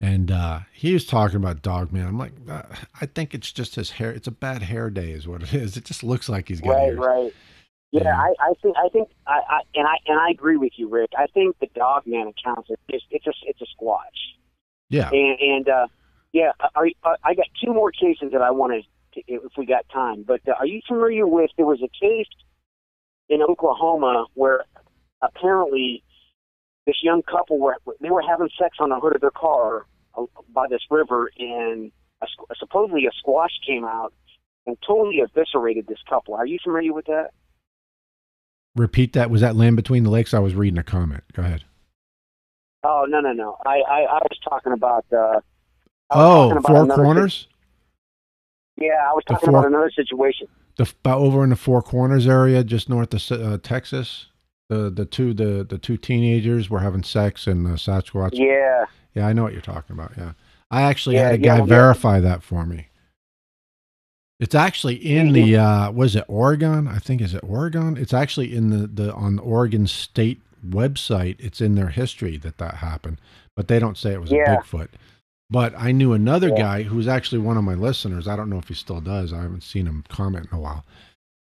And he was talking about dog man. I'm like, I think it's just his hair. It's a bad hair day is what it is. It just looks like he's got ears. Right. Yeah, I think I agree with you, Rick. I think the dog man accounts it's a squatch. Yeah. Yeah, I got two more cases that I want to, if we got time. But are you familiar with, there was a case in Oklahoma where apparently this young couple were having sex on the hood of their car by this river, and supposedly a squash came out and totally eviscerated this couple. Are you familiar with that? Repeat that. Was that Land Between the Lakes? I was reading a comment. Go ahead. Oh, no. I was talking about... Four Corners? Yeah, I was talking about another situation. Over in the Four Corners area, just north of Texas, the two teenagers were having sex in Sasquatch. Yeah. Yeah, I know what you're talking about. Yeah, I actually had a guy verify that for me. It's actually in the was it Oregon? I think is it Oregon? It's actually in the on the Oregon State website. It's in their history that happened, but they don't say it was a Bigfoot. But I knew another guy who was actually one of my listeners. I don't know if he still does. I haven't seen him comment in a while.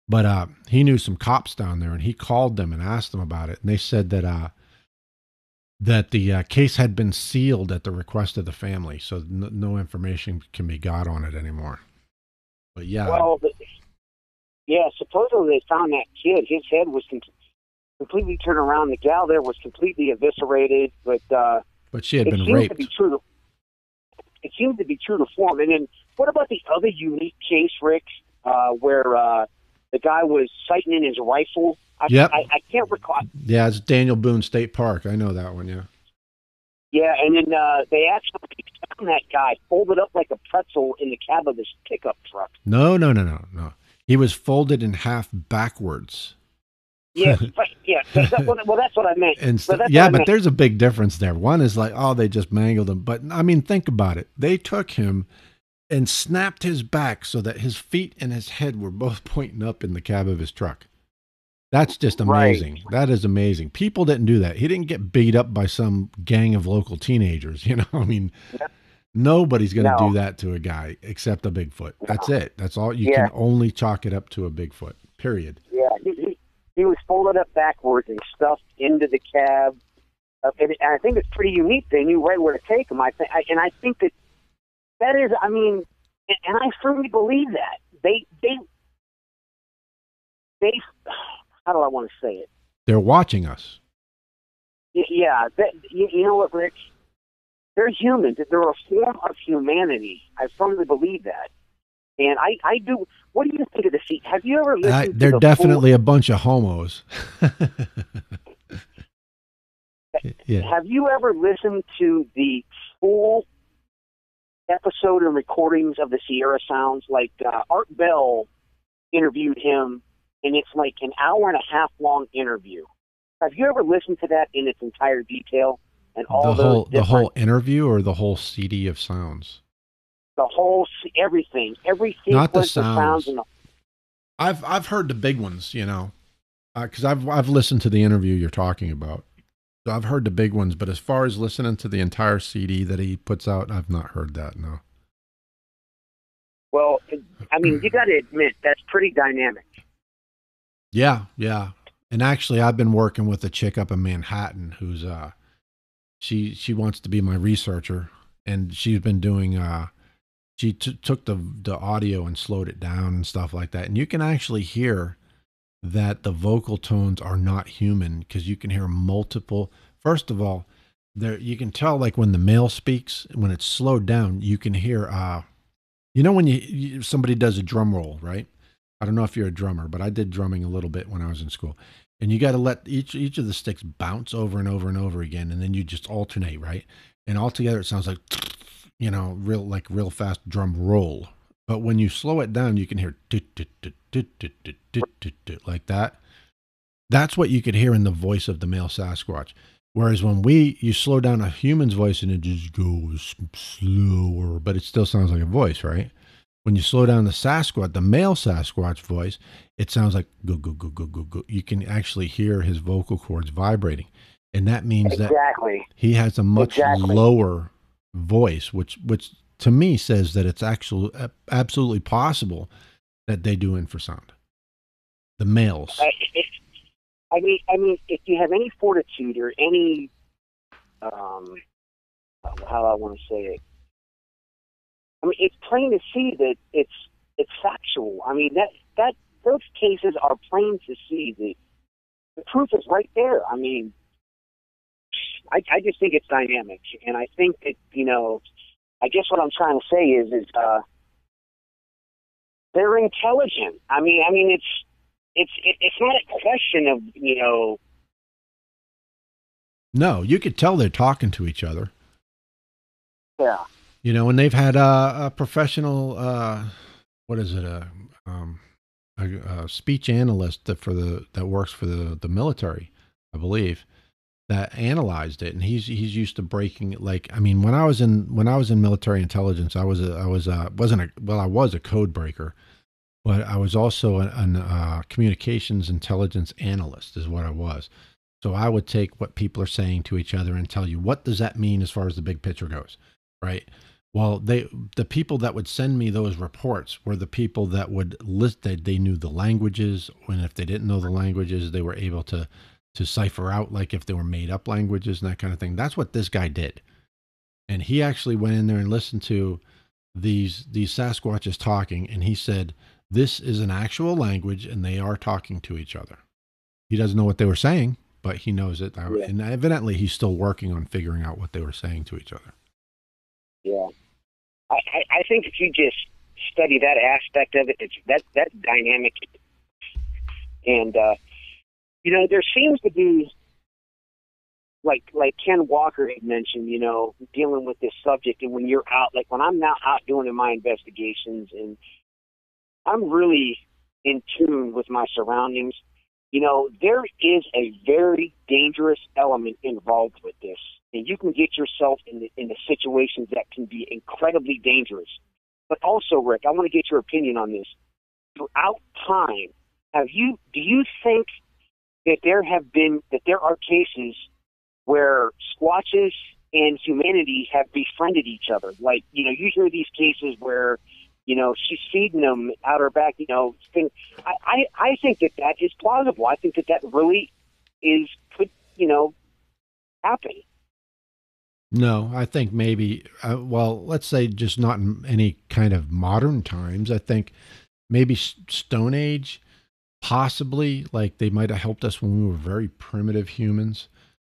But he knew some cops down there, and he called them and asked them about it. And they said that the case had been sealed at the request of the family, so no information can be got on it anymore. But yeah. Well, Yeah, supposedly they found that kid. His head was completely turned around. The gal there was completely eviscerated, but she had it been seemed raped. to be true to, it seemed to be true to form. And then what about the other unique case, Rick, where the guy was sighting in his rifle? Yep. I can't recall. Yeah, it's Daniel Boone State Park. I know that one, yeah. Yeah, and then they actually found that guy folded up like a pretzel in the cab of his pickup truck. No. He was folded in half backwards. Yeah, well, that's what I meant. But there's a big difference there. One is like, oh, they just mangled him. But, I mean, think about it. They took him and snapped his back so that his feet and his head were both pointing up in the cab of his truck. That's just amazing. Right. That is amazing. People didn't do that. He didn't get beat up by some gang of local teenagers. You know, I mean, nobody's going to do that to a guy except a Bigfoot. That's it. That's all. You can only chalk it up to a Bigfoot, period. Yeah, he was folded up backwards and stuffed into the cab. And I think it's pretty unique. They knew right where to take him. I think that is, I mean, and I firmly believe that. They how do I want to say it? They're watching us. Yeah. You know what, Rick? They're humans. They're a form of humanity. I firmly believe that. And I do. What do you think of the sea? Have you ever listened to they're definitely a bunch of homos. Yeah. Have you ever listened to the full episode and recordings of the Sierra Sounds? Like Art Bell interviewed him, and it's like an hour and a half long interview. Have you ever listened to that in its entire detail and all the whole interview or the whole CD of sounds? The whole everything, every sequence not the of sounds. And I've heard the big ones, you know, because I've listened to the interview you're talking about. So I've heard the big ones, but as far as listening to the entire CD that he puts out, I've not heard that. No. Well, I mean, you got to admit that's pretty dynamic. Yeah. And actually, I've been working with a chick up in Manhattan who's she wants to be my researcher, and she's been doing she took the audio and slowed it down and stuff like that, and you can actually hear that the vocal tones are not human because you can hear multiple. First of all, there you can tell like when the male speaks, when it's slowed down, you can hear you know when somebody does a drum roll, right? I don't know if you're a drummer, but I did drumming a little bit when I was in school. And you got to let each of the sticks bounce over and over and over again, and then you just alternate, right? And altogether it sounds like, you know, real fast drum roll. But when you slow it down, you can hear like that. That's what you could hear in the voice of the male Sasquatch. Whereas when you slow down a human's voice and it just goes slower, but it still sounds like a voice, right? When you slow down the Sasquatch, the male Sasquatch voice, it sounds like go, go, go, go, go, go. You can actually hear his vocal cords vibrating. And that means that he has a much lower voice, which to me says that it's actually absolutely possible that they do infrasound. The males. I mean, if you have any fortitude or any, how I want to say it, I mean, it's plain to see that it's factual. I mean, that those cases are plain to see. The proof is right there. I mean, I just think it's dynamic, and I think that, you know, I guess what I'm trying to say is they're intelligent. I mean, it's not a question of, you know. No, you could tell they're talking to each other. Yeah. You know, and they've had a professional, what is it, a speech analyst that works for the military, I believe, that analyzed it, and he's used to breaking. Like, I mean, when I was in military intelligence, I was a code breaker, but I was also a communications intelligence analyst, is what I was. So I would take what people are saying to each other and tell you, what does that mean as far as the big picture goes, right? Well, the people that would send me those reports were the people that would list that they knew the languages, and if they didn't know the languages, they were able to cipher out, like if they were made up languages and that kind of thing. That's what this guy did. And he actually went in there and listened to these Sasquatches talking, and he said This is an actual language, and they are talking to each other. He doesn't know what they were saying, but he knows it. Yeah. And evidently, he's still working on figuring out what they were saying to each other. Yeah. I think if you just study that aspect of it, that's dynamic. And, you know, there seems to be, like Ken Walker had mentioned, you know, dealing with this subject. And when you're out, like when I'm now out doing my investigations and I'm really in tune with my surroundings, you know, there is a very dangerous element involved with this. And you can get yourself in the situations that can be incredibly dangerous. But also, Rick, I want to get your opinion on this. Throughout time, do you think that there are cases where Squatches and humanity have befriended each other? Like, you know, you hear these cases where, you know, she's feeding them out her back, you know, thing. I think that is plausible. I think that really could, you know, happen. No, I think maybe, well, let's say just not in any kind of modern times. I think maybe Stone Age, possibly, like they might have helped us when we were very primitive humans.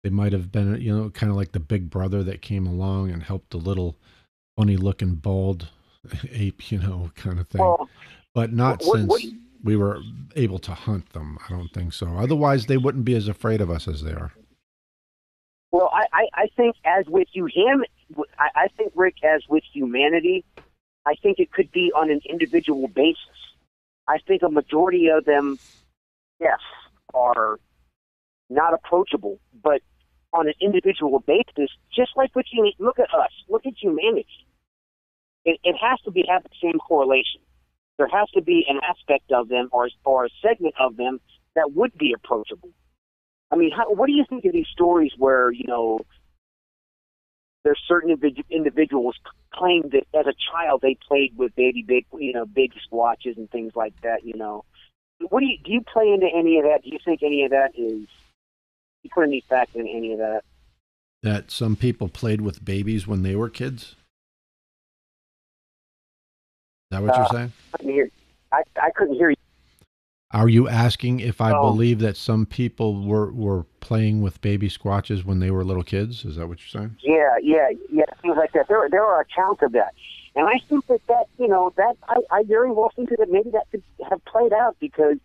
They might have been, you know, kind of like the big brother that came along and helped the little funny looking bald ape, you know, kind of thing. Well, but not since we were able to hunt them. I don't think so. Otherwise, they wouldn't be as afraid of us as they are. Well, I think as with I think, Rick, as with humanity, I think it could be on an individual basis. I think a majority of them, yes, are not approachable, but on an individual basis, just like what you look at us, look at humanity. It has to have the same correlation. There has to be an aspect of them or a segment of them that would be approachable. I mean, what do you think of these stories where, you know, there's certain individuals claim that as a child they played with big squatches and things like that, you know? Do you play into any of that? Do you think any of that you put any fact in any of that? That some people played with babies when they were kids? Is that what you're saying? I couldn't hear you. Are you asking if I believe that some people were playing with baby squatches when they were little kids? Is that what you're saying? Yeah, things like that. There are accounts of that, and I think that you know that I very well think that maybe that could have played out because,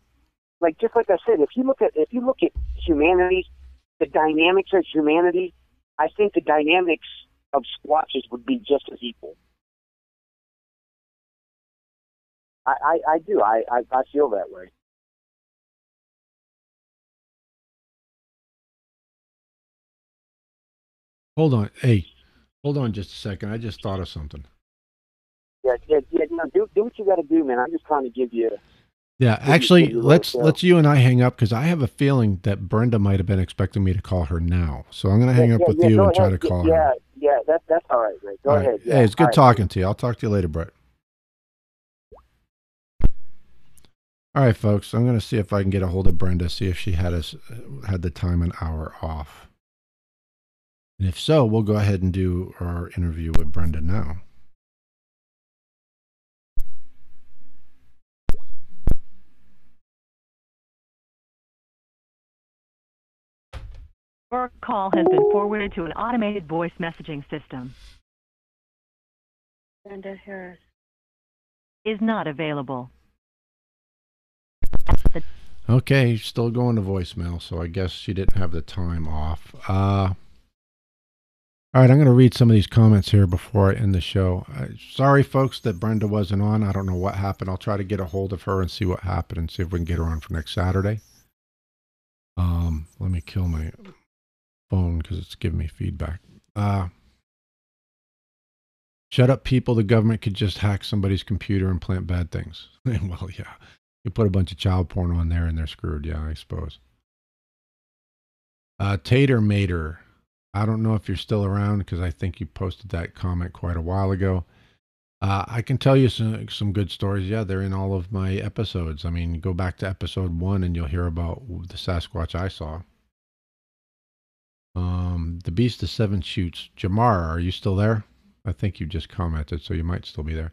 like just like I said, if you look at humanity, the dynamics of humanity, I think the dynamics of squatches would be just as equal. I do. I feel that way. Hold on. Hey, hold on just a second. I just thought of something. Yeah. No, do what you got to do, man. I'm just trying to give you. Yeah, actually, let's you and I hang up because I have a feeling that Brenda might have been expecting me to call her now. So I'm going to hang up with you and try to call her. Yeah, that's all right, Ray. Go ahead. Yeah. Hey, it's good talking to you. I'll talk to you later, Brett. All right, folks. I'm going to see if I can get a hold of Brenda, see if she had the time an hour off. And if so, we'll go ahead and do our interview with Brenda now. Your call has been forwarded to an automated voice messaging system. Brenda Harris is not available. Okay, still going to voicemail, so I guess she didn't have the time off. All right, I'm going to read some of these comments here before I end the show. Sorry, folks, that Brenda wasn't on. I don't know what happened. I'll try to get a hold of her and see what happened and see if we can get her on for next Saturday. Let me kill my phone because it's giving me feedback. Shut up, people. The government could just hack somebody's computer and plant bad things. Well, yeah. You put a bunch of child porn on there and they're screwed. Yeah, I suppose. Tater Mater. I don't know if you're still around because I think you posted that comment quite a while ago. I can tell you some good stories. Yeah, they're in all of my episodes. I mean, go back to episode 1 and you'll hear about the Sasquatch I saw. The Beast of Seven Shoots. Jamar, are you still there? I think you just commented, so you might still be there.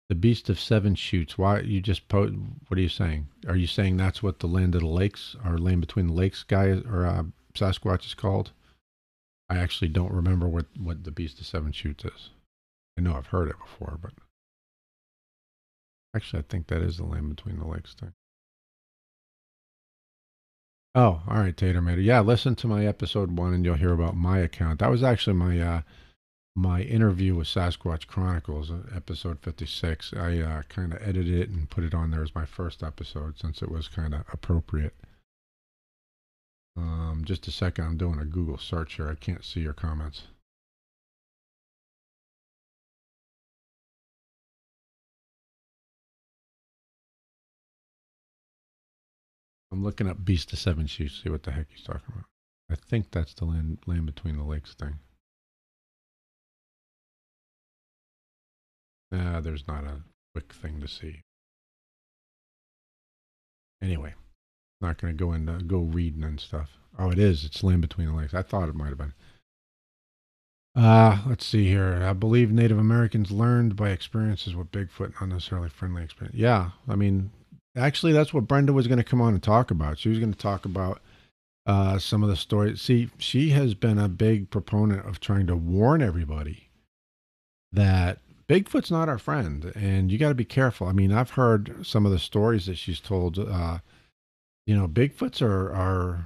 The Beast of Seven Shoots. Why you just what are you saying? Are you saying that's what the Land of the Lakes or Land Between the Lakes guy or Sasquatch is called? I actually don't remember what the Beast of Seven Shoots is. I know I've heard it before, but actually I think that is the Land Between the Lakes thing. Oh, all right, Tater Mater. Yeah, listen to my episode 1 and you'll hear about my account. That was actually my interview with Sasquatch Chronicles, episode 56. I kind of edited it and put it on there as my first episode since it was kind of appropriate. Just a second, I'm doing a Google search here. I can't see your comments. I'm looking up Beast of Seven Shoots, see what the heck he's talking about. I think that's the land between the lakes thing. There's not a quick thing to see. Anyway, not going to go into go reading and stuff. Oh, it is. It's Land Between the Lakes. I thought it might have been. Let's see here. I believe Native Americans learned by experiences with Bigfoot, not necessarily friendly experience. Yeah, I mean, actually, that's what Brenda was going to come on and talk about. She was going to talk about some of the stories. See, she has been a big proponent of trying to warn everybody that Bigfoot's not our friend, and you got to be careful. I mean, I've heard some of the stories that she's told. Bigfoots are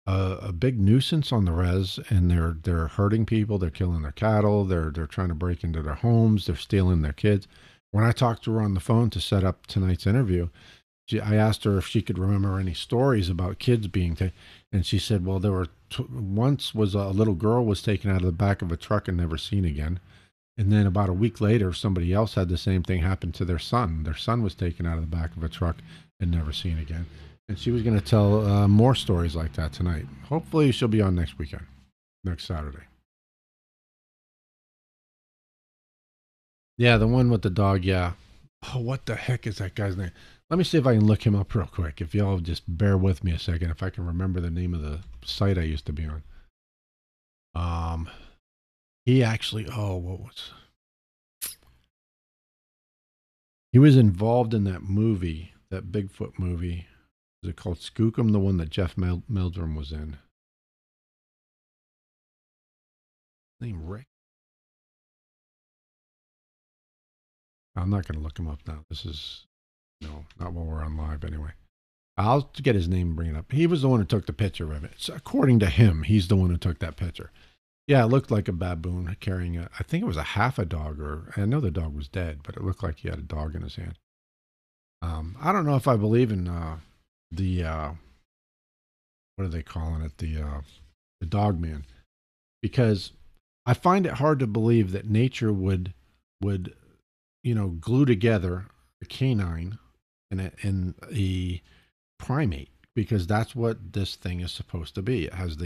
a big nuisance on the res, and they're hurting people. They're killing their cattle. They're trying to break into their homes. They're stealing their kids. When I talked to her on the phone to set up tonight's interview, I asked her if she could remember any stories about kids being taken, and she said, "Well, there were once was a little girl was taken out of the back of a truck and never seen again." And then about a week later, somebody else had the same thing happen to their son. Their son was taken out of the back of a truck and never seen again. And she was going to tell more stories like that tonight. Hopefully she'll be on next weekend, next Saturday. Yeah, the one with the dog, yeah. Oh, what the heck is that guy's name? Let me see if I can look him up real quick. If y'all just bear with me a second, if I can remember the name of the site I used to be on. He actually, he was involved in that movie, that Bigfoot movie. Is it called Skookum, the one that Jeff Meldrum was in? Name Rick? I'm not going to look him up now. This is, not while we're on live anyway. I'll get his name and bring it up. He was the one who took the picture of it. So according to him, he's the one who took that picture. Yeah, it looked like a baboon carrying I think it was a half a dog, or I know the dog was dead, but it looked like he had a dog in his hand. I don't know if I believe in what are they calling it? The dog man, because I find it hard to believe that nature would glue together a canine and a primate, because that's what this thing is supposed to be. It has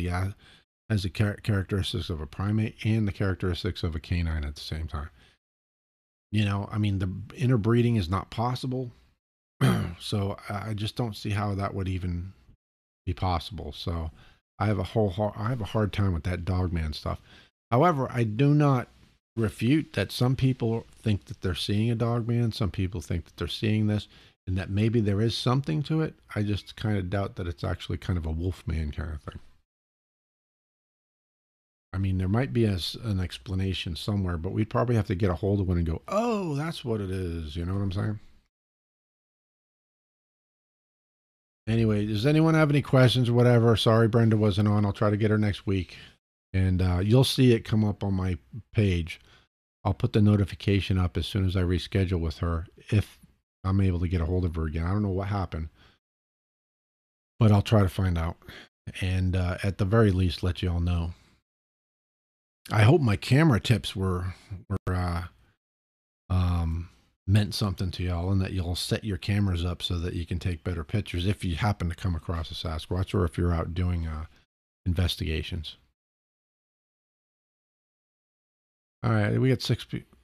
the characteristics of a primate and the characteristics of a canine at the same time. I mean, the interbreeding is not possible. So I just don't see how that would even be possible. So I have a hard time with that dogman stuff. However, I do not refute that some people think that they're seeing a dogman. Some people think that they're seeing this, and that maybe there is something to it. I just kind of doubt that it's actually kind of a wolfman kind of thing. I mean, there might be an explanation somewhere, but we'd probably have to get a hold of one and go, "Oh, that's what it is." You know what I'm saying? Anyway, does anyone have any questions or whatever? Sorry, Brenda wasn't on. I'll try to get her next week. And you'll see it come up on my page. I'll put the notification up as soon as I reschedule with her, if I'm able to get a hold of her again. I don't know what happened, but I'll try to find out. And at the very least, let you all know. I hope my camera tips were meant something to y'all, and that you'll set your cameras up so that you can take better pictures if you happen to come across a Sasquatch, or if you're out doing investigations. All right, we got 6 people.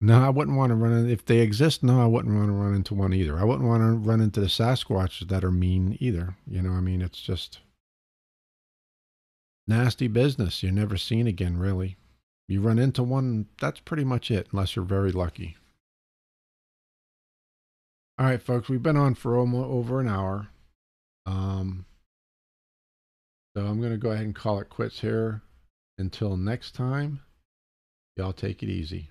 No, I wouldn't want to run in. If they exist, no, I wouldn't want to run into one either. I wouldn't want to run into the Sasquatch that are mean either. I mean, it's just nasty business. You're never seen again, really. You run into one, that's pretty much it, unless you're very lucky. All right, folks, we've been on for almost over an hour. So I'm going to go ahead and call it quits here. Until next time, y'all take it easy.